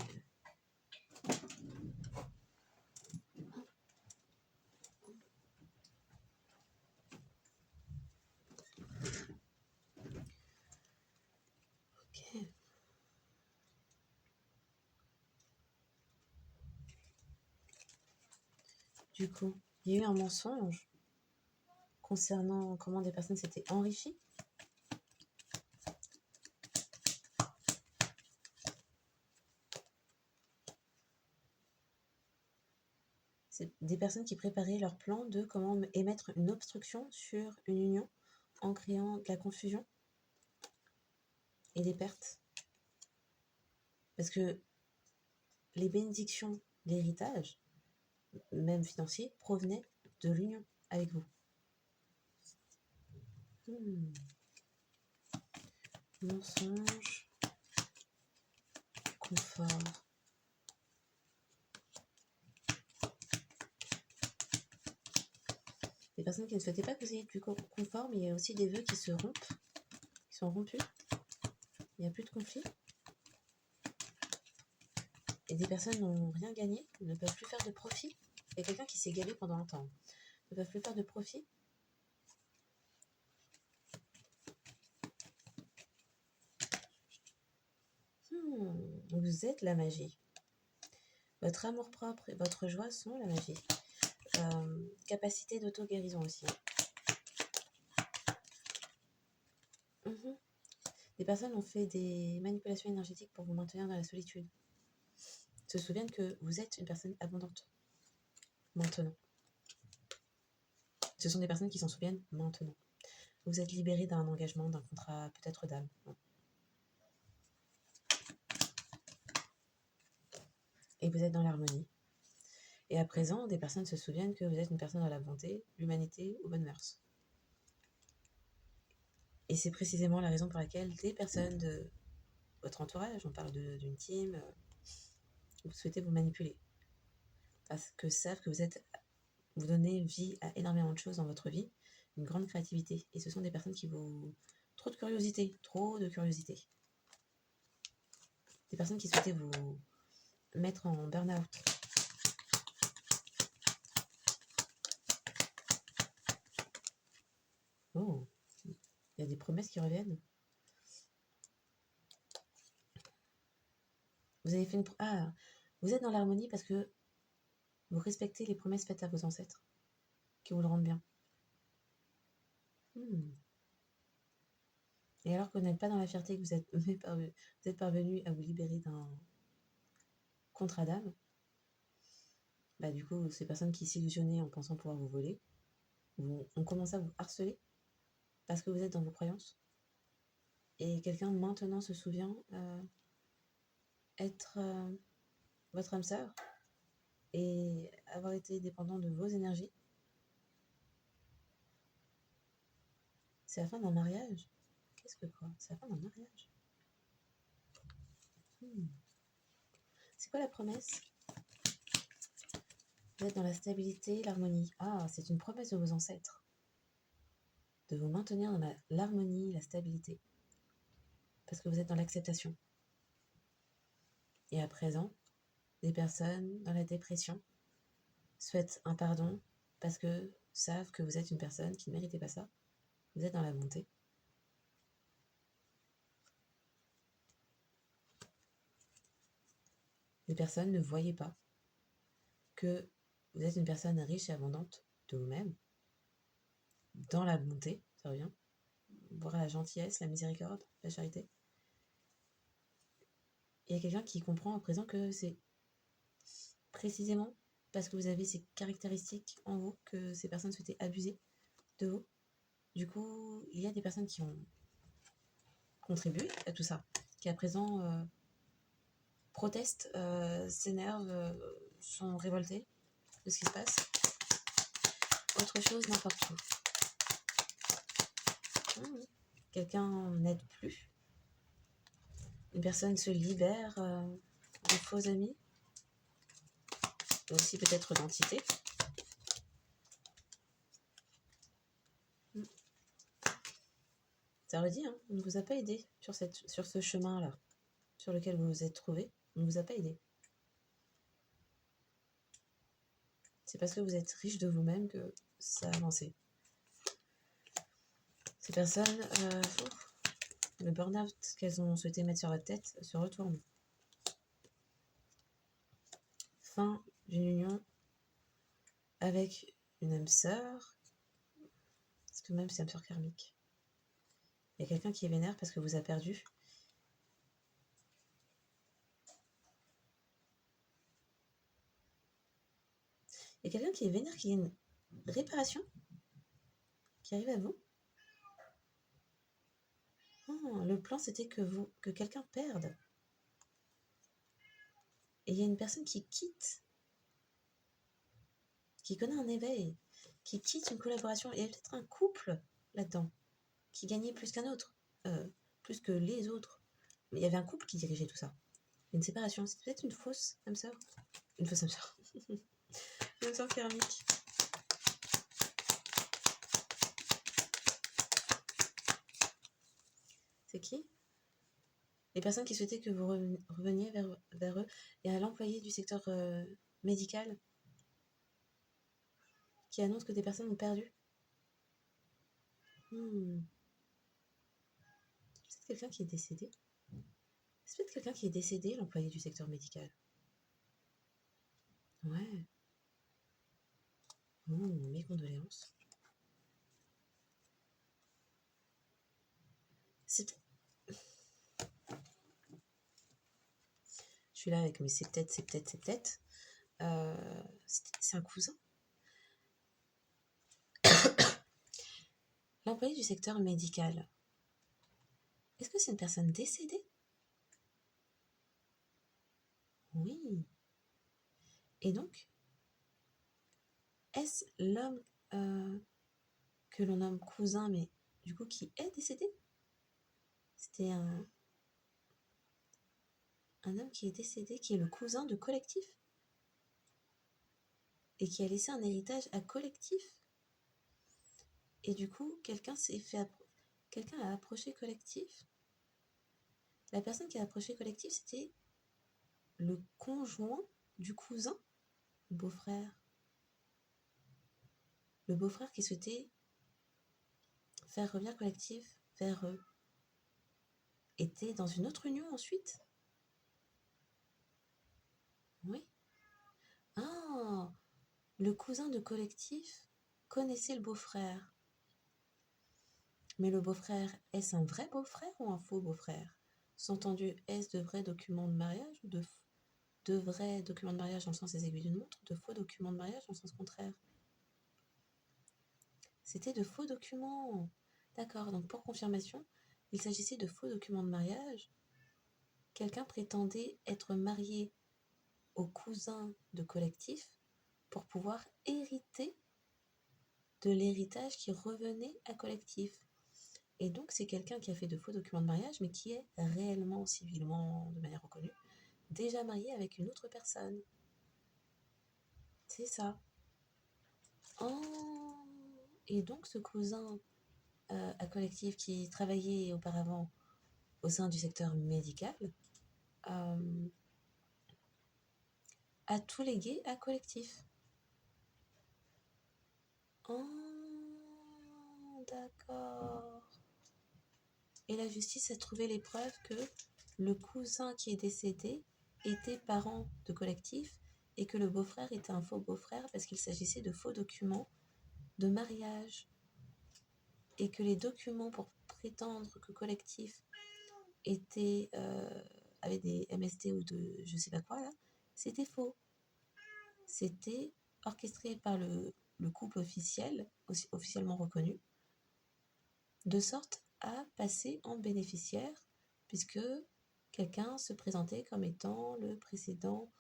Ok. Du coup, il y a eu un mensonge concernant comment des personnes s'étaient enrichies. C'est des personnes qui préparaient leur plan de comment émettre une obstruction sur une union en créant de la confusion et des pertes. Parce que les bénédictions d'héritage, même financier, provenaient de l'union avec vous. Mensonge, confort. Des personnes qui ne souhaitaient pas que vous ayez du confort, mais il y a aussi des vœux qui se rompent, qui sont rompus. Il n'y a plus de conflit. Et des personnes n'ont rien gagné, ne peuvent plus faire de profit. Il y a quelqu'un qui s'est gavé pendant longtemps. Ne peuvent plus faire de profit. Vous êtes la magie. Votre amour-propre et votre joie sont la magie. Capacité d'auto-guérison aussi. Des personnes ont fait des manipulations énergétiques pour vous maintenir dans la solitude. Se souviennent que vous êtes une personne abondante. Maintenant. Ce sont des personnes qui s'en souviennent maintenant. Vous êtes libéré d'un engagement, d'un contrat, peut-être d'âme. Et vous êtes dans l'harmonie. Et à présent, des personnes se souviennent que vous êtes une personne dans la bonté, l'humanité ou bonnes mœurs. Et c'est précisément la raison pour laquelle des personnes de votre entourage, on parle d'une team, vous souhaitez vous manipuler. Parce que savent que vous donnez vie à énormément de choses dans votre vie, une grande créativité. Et ce sont des personnes qui vous... Trop de curiosité. Des personnes qui souhaitaient vous mettre en burn-out. Oh, il y a des promesses qui reviennent. Vous avez fait une... Ah, vous êtes dans l'harmonie parce que vous respectez les promesses faites à vos ancêtres, qui vous le rendent bien. Et alors que vous n'êtes pas dans la fierté, que vous êtes parvenu à vous libérer d'un contrat d'âme, bah du coup, ces personnes qui s'illusionnaient en pensant pouvoir vous voler, ont commencé à vous harceler parce que vous êtes dans vos croyances. Et quelqu'un maintenant se souvient être votre âme sœur et avoir été dépendant de vos énergies. C'est la fin d'un mariage. Qu'est-ce que quoi? C'est la fin d'un mariage. C'est quoi la promesse? Vous êtes dans la stabilité, l'harmonie. Ah, c'est une promesse de vos ancêtres. De vous maintenir dans l'harmonie, la stabilité. Parce que vous êtes dans l'acceptation. Et à présent, des personnes dans la dépression souhaitent un pardon parce que savent que vous êtes une personne qui ne méritait pas ça. Vous êtes dans la bonté. Les personnes ne voyaient pas que vous êtes une personne riche et abondante de vous-même, dans la bonté, ça revient, voir la gentillesse, la miséricorde, la charité. Il y a quelqu'un qui comprend à présent que c'est précisément parce que vous avez ces caractéristiques en vous que ces personnes souhaitaient abuser de vous. Du coup, il y a des personnes qui ont contribué à tout ça, qui à présent protestent, s'énervent, sont révoltés de ce qui se passe. Autre chose, n'importe où. Quelqu'un n'aide plus. Une personne se libère de faux amis. Aussi peut-être d'entités. Ça redit, hein, on ne vous a pas aidé sur ce chemin-là, sur lequel vous vous êtes trouvé. On ne vous a pas aidé. C'est parce que vous êtes riche de vous-même que ça a avancé. Ces personnes, le burn-out qu'elles ont souhaité mettre sur votre tête se retourne. Fin d'une union avec une âme sœur. Est-ce que même c'est âme sœur karmique? Il y a quelqu'un qui est vénère parce que vous a perdu. Il y a quelqu'un qui est vénère, qui a une réparation qui arrive à vous. Oh, le plan c'était que quelqu'un perde. Et il y a une personne qui quitte, qui connaît un éveil, qui quitte une collaboration. Il y a peut-être un couple là-dedans qui gagnait plus qu'un autre, plus que les autres. Mais il y avait un couple qui dirigeait tout ça. Une séparation, c'est peut-être une fausse âme sœur. Une fausse âme sœur. Une âme sœur karmique. C'est qui? Les personnes qui souhaitaient que vous reveniez vers eux et à l'employé du secteur médical qui annonce que des personnes ont perdu. C'est peut-être quelqu'un qui est décédé. C'est peut-être quelqu'un qui est décédé, l'employé du secteur médical. Ouais. Mes condoléances. Je suis là avec mes c'est peut-être. C'est un cousin. L'employé du secteur médical. Est-ce que c'est une personne décédée? Oui. Et donc, est-ce l'homme que l'on nomme cousin, mais du coup qui est décédé? C'était un homme qui est décédé, qui est le cousin de Collectif et qui a laissé un héritage à Collectif. Et du coup, quelqu'un a approché Collectif. La personne qui a approché Collectif, c'était le conjoint du cousin, le beau-frère. Le beau-frère qui souhaitait faire revenir collectif vers eux, était dans une autre union ensuite? Oui. Ah, le cousin de collectif connaissait le beau-frère. Mais le beau-frère, est-ce un vrai beau-frère ou un faux beau-frère? Sous-entendu, est-ce de vrais documents de mariage ou de vrais documents de mariage dans le sens des aiguilles d'une montre, de faux documents de mariage dans le sens contraire? C'était de faux documents. D'accord, donc pour confirmation, il s'agissait de faux documents de mariage. Quelqu'un prétendait être marié au cousin de collectif pour pouvoir hériter de l'héritage qui revenait à collectif. Et donc, c'est quelqu'un qui a fait de faux documents de mariage, mais qui est réellement, civilement, de manière reconnue, déjà marié avec une autre personne. C'est ça. Oh. Et donc, ce cousin à collectif qui travaillait auparavant au sein du secteur médical euh, a tout légué à collectif. Oh, d'accord. Et la justice a trouvé les preuves que le cousin qui est décédé était parent de collectif et que le beau-frère était un faux beau-frère parce qu'il s'agissait de faux documents de mariage et que les documents pour prétendre que collectif était avait des MST ou de je sais pas quoi là, c'était faux. C'était orchestré par le couple officiel, officiellement reconnu, de sorte à passer en bénéficiaire, puisque quelqu'un se présentait comme étant le précédent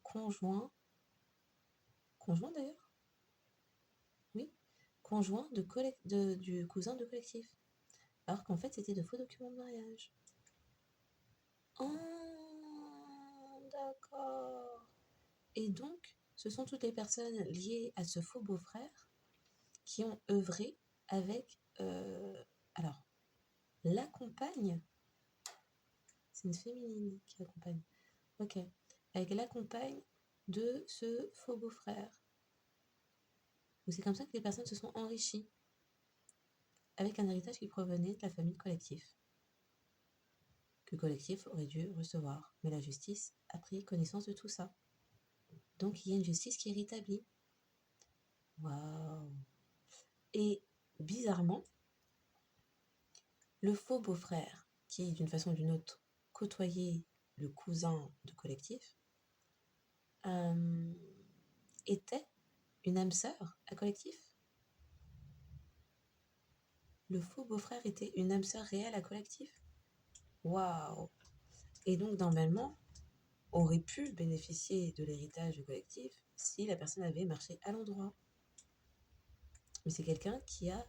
conjoint d'ailleurs, oui, conjoint du cousin de collectif, alors qu'en fait c'était de faux documents de mariage. Oh, d'accord. Et donc, ce sont toutes les personnes liées à ce faux beau-frère qui ont œuvré avec, alors, la compagne, c'est une féminine qui accompagne, ok, avec la compagne de ce faux beau-frère. Donc c'est comme ça que les personnes se sont enrichies, avec un héritage qui provenait de la famille collectif, que collectif aurait dû recevoir. Mais la justice a pris connaissance de tout ça. Donc il y a une justice qui est rétablie. Waouh! Et bizarrement, le faux beau-frère, qui d'une façon ou d'une autre côtoyait le cousin de collectif, était une âme sœur à collectif. Le faux beau-frère était une âme sœur réelle à collectif. Waouh! Et donc, normalement, aurait pu bénéficier de l'héritage du collectif si la personne avait marché à l'endroit. Mais c'est quelqu'un qui a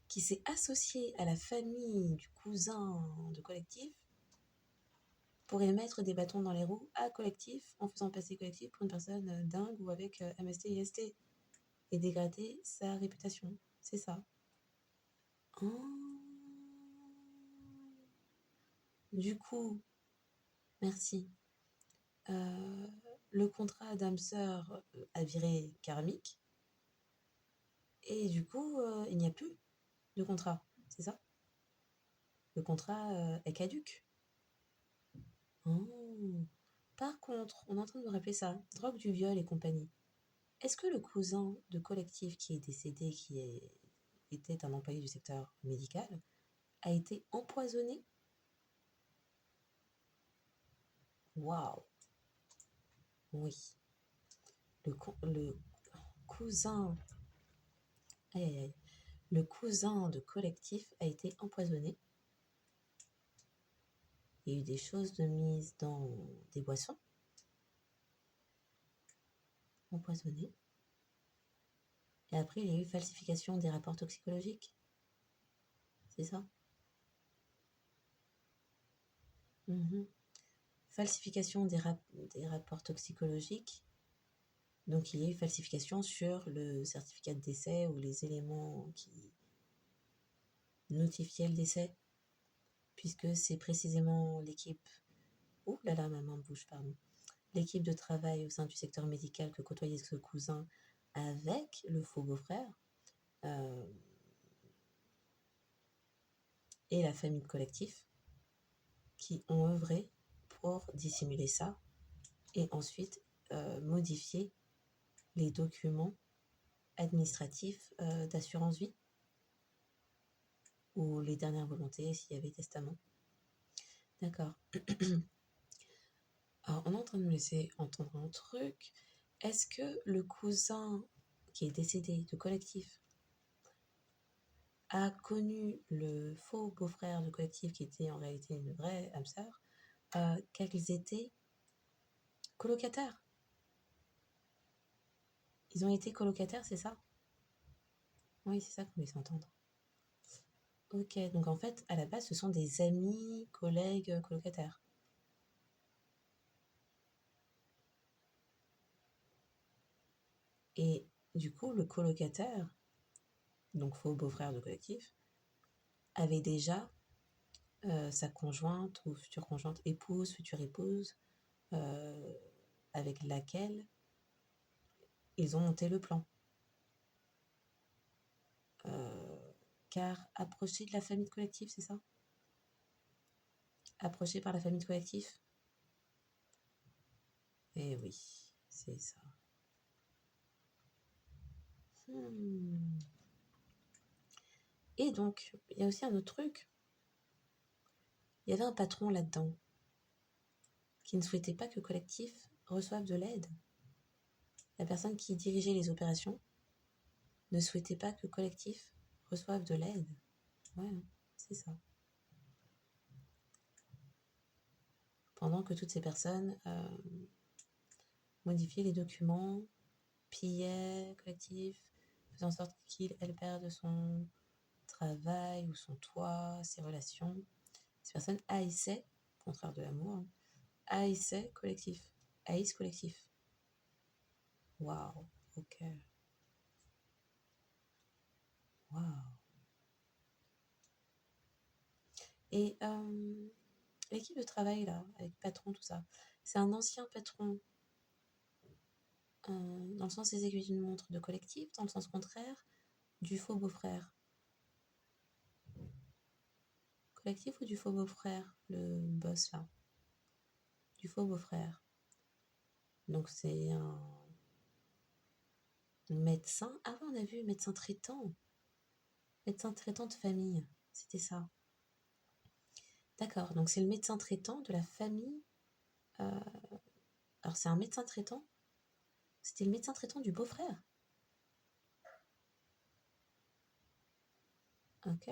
qui s'est associé à la famille du cousin de collectif pour émettre des bâtons dans les roues à collectif en faisant passer collectif pour une personne dingue ou avec MST, IST et dégrader sa réputation. C'est ça. Oh. Du coup, merci. Le contrat d'âme sœur a viré karmique et du coup, il n'y a plus de contrat. C'est ça? Le contrat est caduque. Oh. Par contre, on est en train de me rappeler ça, drogue du viol et compagnie. Est-ce que le cousin de collectif qui est décédé, était un employé du secteur médical, a été empoisonné? Waouh! Oui. Le cousin... Aïe aïe aïe. Le cousin de collectif a été empoisonné. Il y a eu des choses de mise dans des boissons. Empoisonné. Et après, il y a eu falsification des rapports toxicologiques. C'est ça? Falsification des rapports toxicologiques. Donc, il y a eu falsification sur le certificat de décès ou les éléments qui notifiaient le décès, puisque c'est précisément l'équipe... Ouh là là, ma main bouge, pardon. L'équipe de travail au sein du secteur médical que côtoyait ce cousin avec le faux beau-frère et la famille de collectif qui ont œuvré pour dissimuler ça et ensuite modifier les documents administratifs d'assurance vie ou les dernières volontés s'il y avait testament. D'accord. Alors, on est en train de me laisser entendre un truc. Est-ce que le cousin qui est décédé de collectif a connu le faux beau-frère de collectif qui était en réalité une vraie âme sœur, qu'elles étaient colocataires? Ils ont été colocataires, c'est ça? Oui, c'est ça qu'on me laisse entendre. Ok, donc en fait, à la base, ce sont des amis, collègues, colocataires. Et du coup, le colocataire, donc faux beau-frère de collectif, avait déjà sa conjointe ou future conjointe, épouse, future épouse, avec laquelle ils ont monté le plan. Car approché de la famille de collectif, c'est ça? Approché par la famille de collectif? Eh oui, c'est ça. Et donc, il y a aussi un autre truc. Il y avait un patron là-dedans qui ne souhaitait pas que collectif reçoive de l'aide. La personne qui dirigeait les opérations ne souhaitait pas que collectif reçoive de l'aide. Ouais, c'est ça. Pendant que toutes ces personnes modifiaient les documents, pillaient collectif, faisaient en sorte elle perde son travail ou son toit, ses relations. Ces personnes haïssaient, au contraire de l'amour, hein, haïssaient collectif, haïssent collectif. Waouh, ok. Waouh. Et l'équipe de travail, là, avec patron, tout ça, c'est un ancien patron, dans le sens des aiguilles d'une montre de collectif, dans le sens contraire, du faux beau-frère. Collectif ou du faux beau-frère, le boss, là? Du faux beau-frère. Donc c'est un médecin. Ah oui, on a vu médecin traitant. Médecin traitant de famille, c'était ça. D'accord, donc c'est le médecin traitant de la famille. Alors c'est un médecin traitant. C'était le médecin traitant du beau-frère. Ok.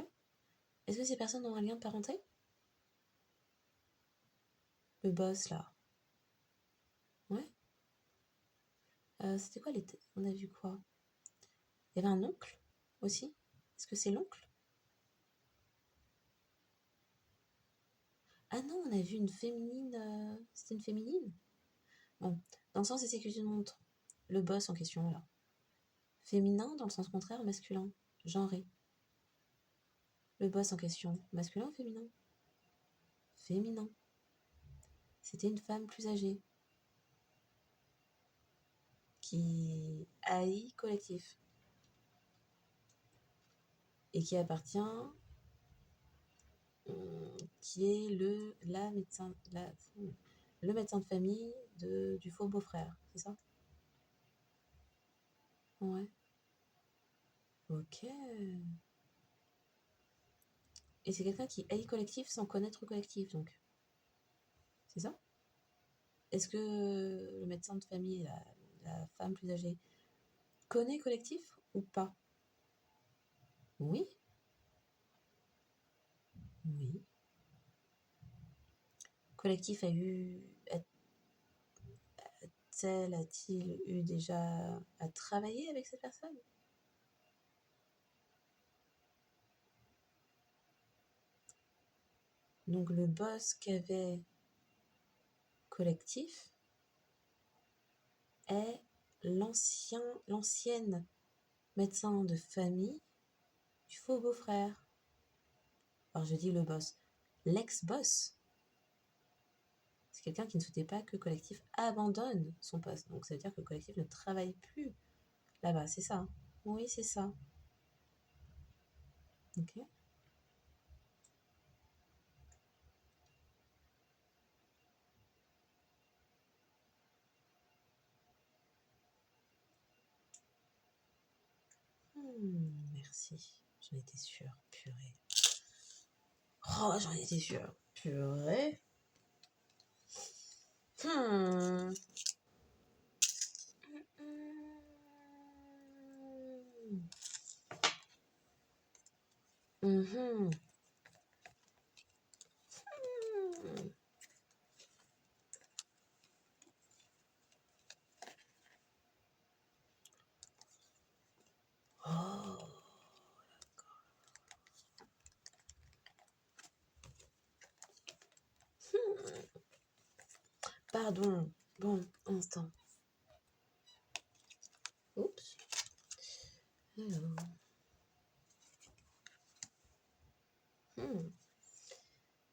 Est-ce que ces personnes ont un lien de parenté? Le boss, là. Ouais. C'était quoi les... On a vu quoi? Il y avait un oncle aussi? Est-ce que c'est l'oncle? Ah non, on a vu une féminine... C'était une féminine? Bon, dans le sens et c'est qu'une montre. Le boss en question, là. Féminin dans le sens contraire, masculin. Genré. Le boss en question, masculin ou féminin? Féminin. C'était une femme plus âgée qui haït collectif et qui appartient, qui est le médecin de famille du faux beau-frère, c'est ça? Ouais. Ok. Et c'est quelqu'un qui haït collectif sans connaître collectif, donc. C'est ça? Est-ce que le médecin de famille, la femme plus âgée, connaît collectif ou pas? Oui. Oui. Collectif a-t-il eu déjà à travailler avec cette personne? Donc le boss qu'avait collectif est l'ancienne médecin de famille du faux beau-frère. Alors je dis le boss, l'ex-boss. C'est quelqu'un qui ne souhaitait pas que collectif abandonne son poste. Donc ça veut dire que collectif ne travaille plus Là-bas, c'est ça. Oui, c'est ça. Ok. Merci. J'en étais sûre. Purée. Oh, j'en étais sûre. Purée. Hmm. Mhm. Oh. Pardon. Bon, instant. Oups. Alors.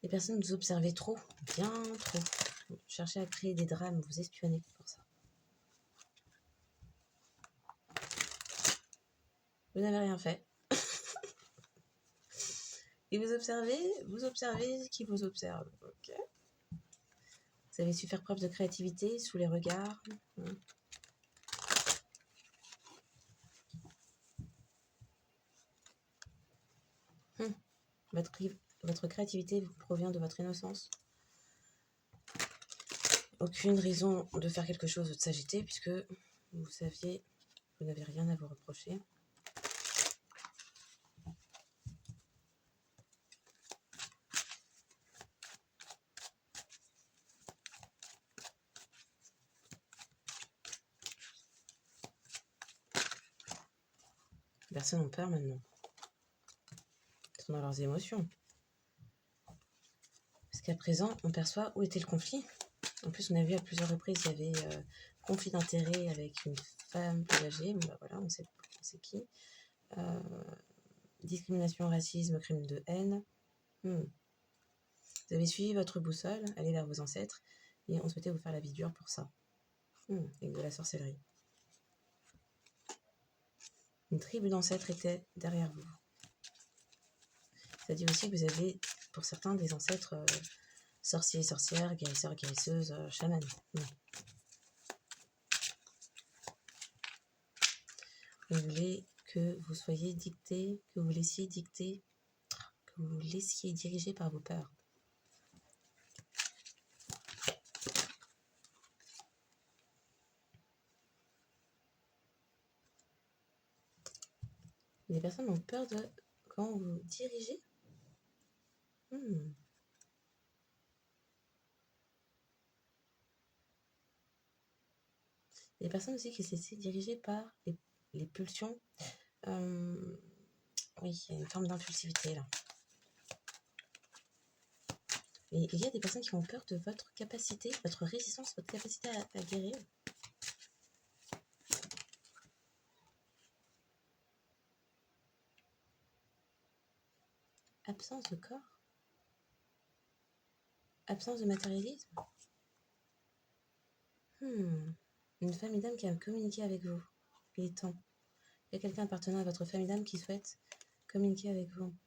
Les personnes vous observez trop, bien trop. Vous cherchez à créer des drames, vous espionnez pour ça. Vous n'avez rien fait. Et vous observez qui vous observe. Ok. Vous avez su faire preuve de créativité sous les regards. Votre créativité provient de votre innocence. Aucune raison de faire quelque chose ou de s'agiter puisque vous saviez, vous n'avez rien à vous reprocher. Les personnes ont peur maintenant. Ils sont dans leurs émotions. Parce qu'à présent, on perçoit où était le conflit. En plus, on a vu à plusieurs reprises, il y avait conflit d'intérêts avec une femme plus âgée. Bon, bah voilà, on sait qui. Discrimination, racisme, crime de haine. Vous avez suivi votre boussole, allé vers vos ancêtres, et on souhaitait vous faire la vie dure pour ça. Avec de la sorcellerie. Une tribu d'ancêtres était derrière vous. Ça dit aussi que vous avez, pour certains, des ancêtres sorciers et sorcières, guérisseurs, guérisseuses, chamans. Vous voulez que vous soyez dicté, que vous laissiez dicter, que vous vous laissiez diriger par vos peurs. Les personnes ont peur de comment vous dirigez. Les personnes aussi qui se laissent diriger par les pulsions. Oui, il y a une forme d'impulsivité là. Et il y a des personnes qui ont peur de votre capacité, votre résistance, votre capacité à guérir. Absence de corps. Absence de matérialisme. Une famille d'âme qui a communiqué avec vous. Il est temps. Il y a quelqu'un appartenant à votre famille d'âme qui souhaite communiquer avec vous.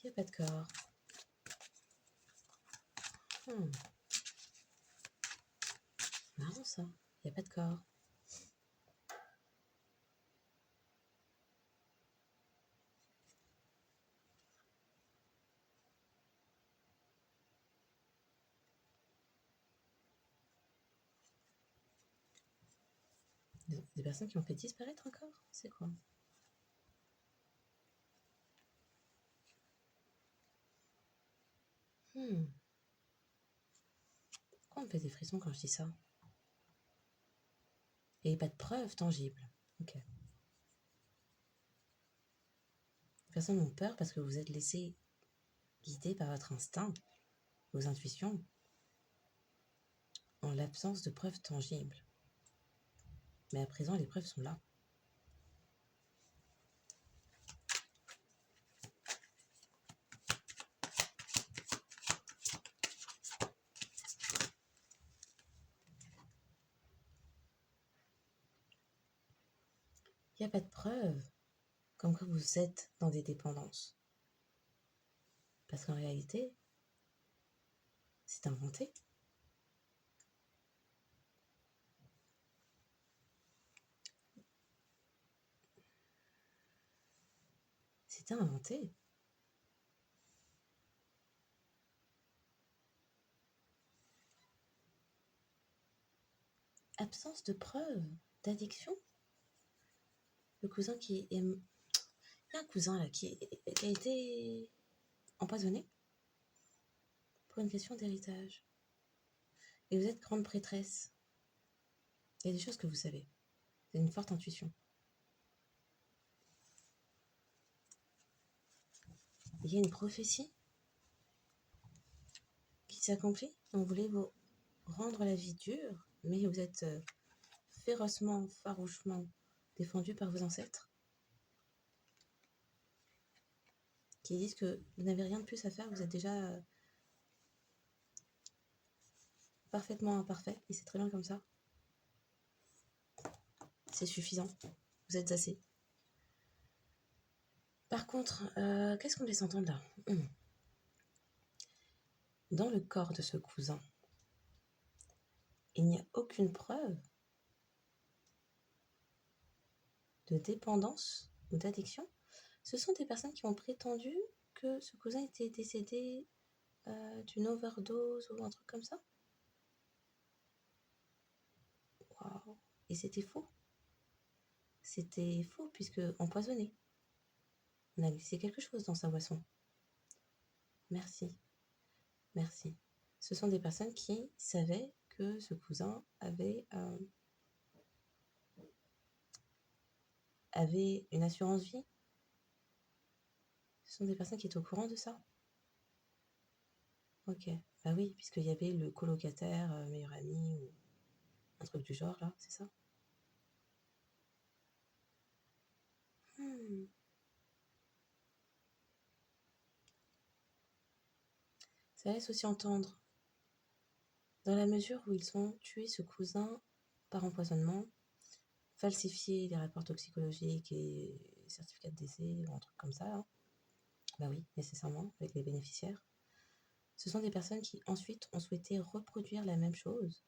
Il n'y a pas de corps. Marrant ça. Il n'y a pas de corps. Des personnes qui ont fait disparaître un corps. C'est quoi? Pourquoi on me fait des frissons quand je dis ça? Il n'y a pas de preuves tangibles. Ok. Les personnes ont peur parce que vous êtes laissé guider par votre instinct, vos intuitions, en l'absence de preuves tangibles. Mais à présent, les preuves sont là. Il n'y a pas de preuve comme que vous êtes dans des dépendances. Parce qu'en réalité, c'est inventé. C'est inventé. Absence de preuve d'addiction. Le cousin qui est... Il y a un cousin là qui a été empoisonné pour une question d'héritage. Et vous êtes grande prêtresse. Il y a des choses que vous savez. Vous avez une forte intuition. Il y a une prophétie qui s'accomplit. On voulait vous rendre la vie dure, mais vous êtes férocement, farouchement défendu par vos ancêtres qui disent que vous n'avez rien de plus à faire, vous êtes déjà parfaitement imparfait et c'est très bien comme ça. C'est suffisant. Vous êtes assez. Par contre, qu'est-ce qu'on laisse entendre là Dans le corps de ce cousin, il n'y a aucune preuve de dépendance ou d'addiction. Ce sont des personnes qui ont prétendu que ce cousin était décédé d'une overdose ou un truc comme ça. Waouh. Et c'était faux. C'était faux puisque empoisonné. On a glissé quelque chose dans sa boisson. Merci. Merci. Ce sont des personnes qui savaient que ce cousin avait une assurance vie. Ce sont des personnes qui étaient au courant de ça. Ok. Bah oui, puisqu'il y avait le colocataire, meilleur ami, ou un truc du genre, là, c'est ça. Ça laisse aussi entendre, dans la mesure où ils ont tué ce cousin par empoisonnement, falsifié les rapports toxicologiques et certificats de décès, ou un truc comme ça, hein. Bah oui, nécessairement, avec les bénéficiaires. Ce sont des personnes qui ensuite ont souhaité reproduire la même chose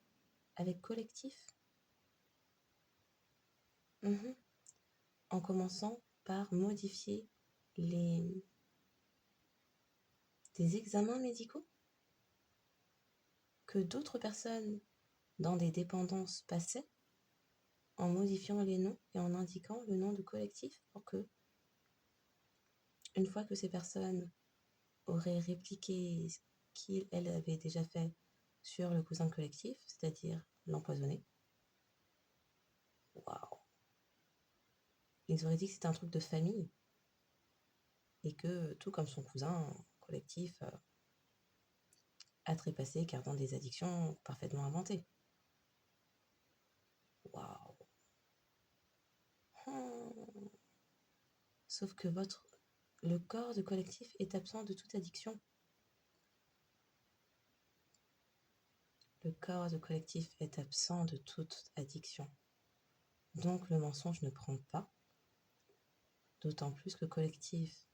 avec collectif. En commençant par modifier des examens médicaux que d'autres personnes dans des dépendances passaient, en modifiant les noms et en indiquant le nom de collectif pour que, une fois que ces personnes auraient répliqué ce qu'elles avaient déjà fait sur le cousin collectif, c'est-à-dire l'empoisonner, waouh, ils auraient dit que c'était un truc de famille et que, tout comme son cousin collectif, a trépassé, gardant des addictions parfaitement inventées. Waouh. Sauf que le corps de collectif est absent de toute addiction. Le corps de collectif est absent de toute addiction. Donc le mensonge ne prend pas. D'autant plus que collectif,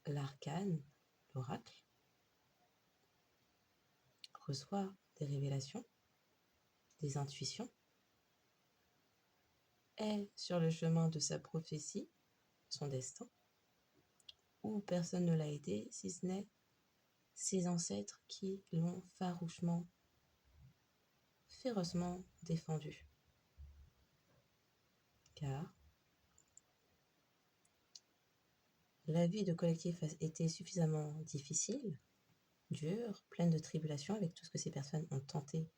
l'arcane, l'oracle, reçoit des révélations, des intuitions, est sur le chemin de sa prophétie, son destin, où personne ne l'a aidé, si ce n'est ses ancêtres qui l'ont farouchement, férocement défendu. Car la vie de collectif a été suffisamment difficile, dure, pleine de tribulations avec tout ce que ces personnes ont tenté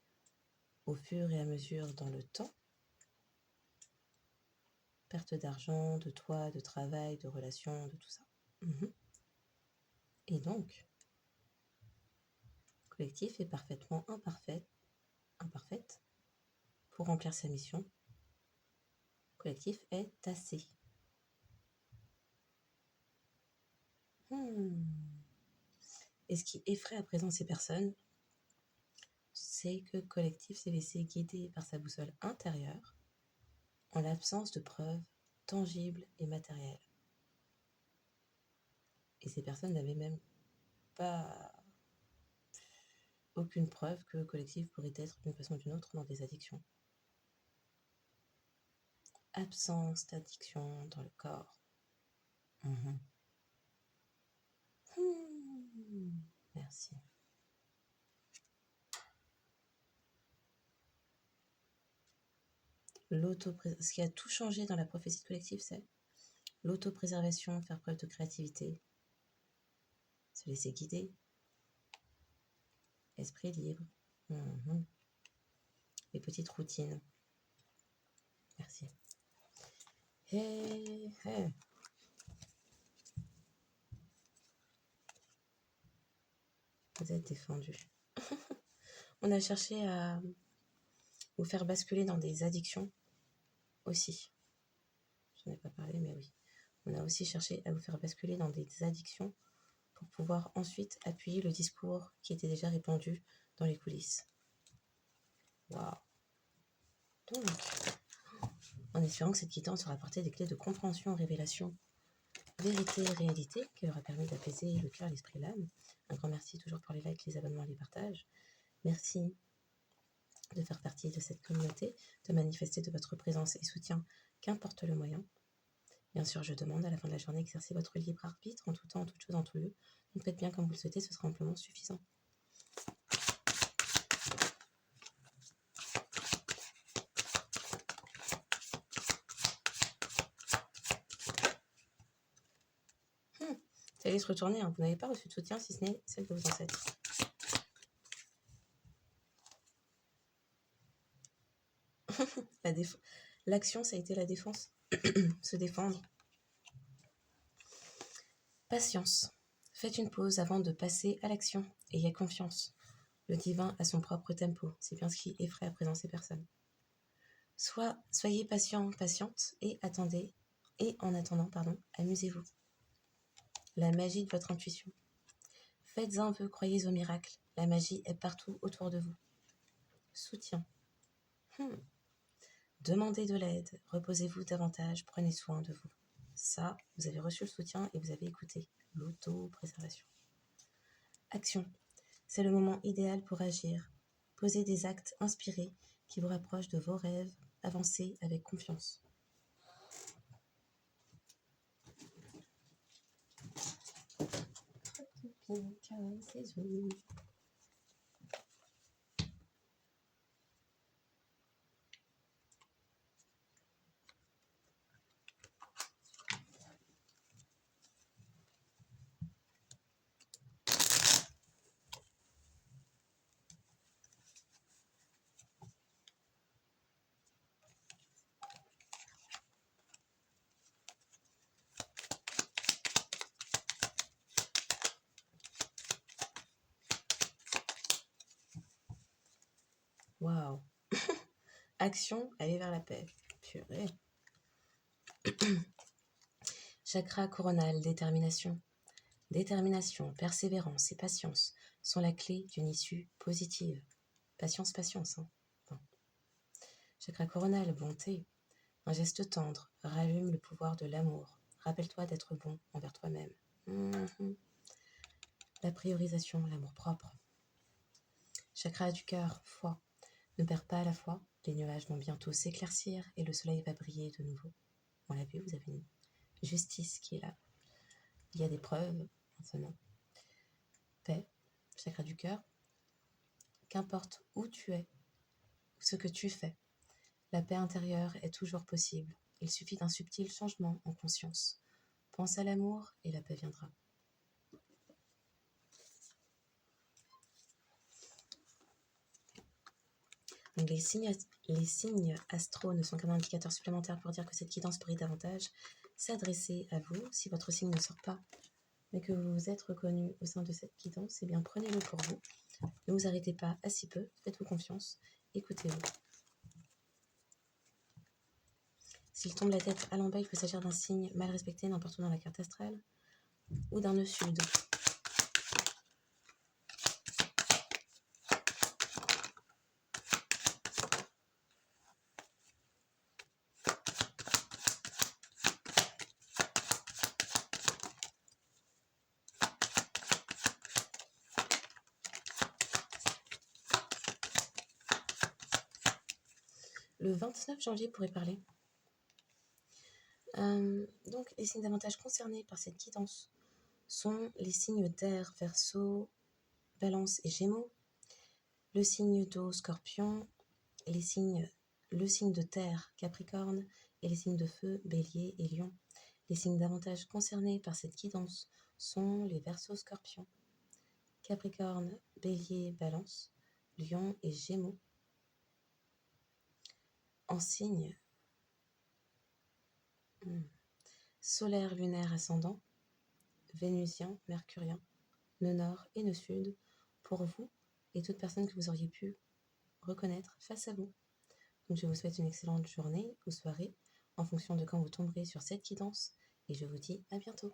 au fur et à mesure dans le temps. Perte d'argent, de toit, de travail, de relations, de tout ça. Et donc, collectif est parfaitement imparfaite pour remplir sa mission. Collectif est assez. Et ce qui effraie à présent ces personnes, c'est que collectif s'est laissé guider par sa boussole intérieure en l'absence de preuves tangible et matériel. Et ces personnes n'avaient même pas aucune preuve que le collectif pourrait être d'une façon ou d'une autre dans des addictions. Absence d'addiction dans le corps. Merci. Ce qui a tout changé dans la prophétie collective, c'est l'autopréservation, faire preuve de créativité, se laisser guider, esprit libre, les petites routines. Merci. Hey. Vous êtes défendus. On a cherché à vous faire basculer dans des addictions aussi. J'en ai pas parlé, mais oui. On a aussi cherché à vous faire basculer dans des addictions pour pouvoir ensuite appuyer le discours qui était déjà répandu dans les coulisses. Waouh. Donc, en espérant que cette guidance aura apporté des clés de compréhension, révélation, vérité et réalité, qui aura permis d'apaiser le cœur, l'esprit et l'âme. Un grand merci toujours pour les likes, les abonnements et les partages. Merci de faire partie de cette communauté, de manifester de votre présence et soutien, qu'importe le moyen. Bien sûr, je demande à la fin de la journée d'exercer votre libre arbitre en tout temps, en toute chose, en tout lieu. Donc faites bien comme vous le souhaitez, ce sera amplement suffisant. Ça allait se retourner, hein. Vous n'avez pas reçu de soutien si ce n'est celle de vos ancêtres. L'action, ça a été la défense. Se défendre. Patience. Faites une pause avant de passer à l'action. Ayez confiance. Le divin a son propre tempo. C'est bien ce qui effraie à présent ces personnes. Soyez patient, patiente et attendez. Et en attendant, amusez-vous. La magie de votre intuition. Faites un vœu, croyez au miracle. La magie est partout autour de vous. Soutien. Demandez de l'aide, reposez-vous davantage, prenez soin de vous. Ça, vous avez reçu le soutien et vous avez écouté. L'auto-préservation. Action. C'est le moment idéal pour agir. Posez des actes inspirés qui vous rapprochent de vos rêves. Avancez avec confiance. Waouh. Action, aller vers la paix. Purée. Chakra coronal, détermination. Détermination, persévérance et patience sont la clé d'une issue positive. Patience, hein. Bon. Chakra coronal, bonté. Un geste tendre rallume le pouvoir de l'amour. Rappelle-toi d'être bon envers toi-même. La priorisation, l'amour propre. Chakra du cœur, foi. Ne perds pas la foi, les nuages vont bientôt s'éclaircir et le soleil va briller de nouveau. On l'a vu, vous avez une justice qui est là. Il y a des preuves maintenant. Paix, chakra du cœur. Qu'importe où tu es, ce que tu fais, la paix intérieure est toujours possible. Il suffit d'un subtil changement en conscience. Pense à l'amour et la paix viendra. Donc les signes astro ne sont qu'un indicateur supplémentaire pour dire que cette guidance pourrait davantage s'adresser à vous. Si votre signe ne sort pas, mais que vous vous êtes reconnu au sein de cette guidance, eh bien prenez-le pour vous. Ne vous arrêtez pas à si peu, faites-vous confiance, écoutez-vous. S'il tombe la tête à l'envers, il peut s'agir d'un signe mal respecté n'importe où dans la carte astrale ou d'un nœud sud. le 29 janvier pourrait parler. Donc, les signes davantage concernés par cette guidance sont les signes d'air, Verseau, Balance et Gémeaux, le signe d'eau, Scorpion, et le signe de terre, Capricorne, et les signes de feu, Bélier et Lion. Les signes davantage concernés par cette guidance sont les Verseaux, Scorpions, Capricorne, Bélier, Balance, Lion et Gémeaux. En signe solaire, lunaire, ascendant, vénusien, mercurien, nœud nord et nœud sud, pour vous et toute personne que vous auriez pu reconnaître face à vous. Donc je vous souhaite une excellente journée ou soirée en fonction de quand vous tomberez sur cette guidance et je vous dis à bientôt.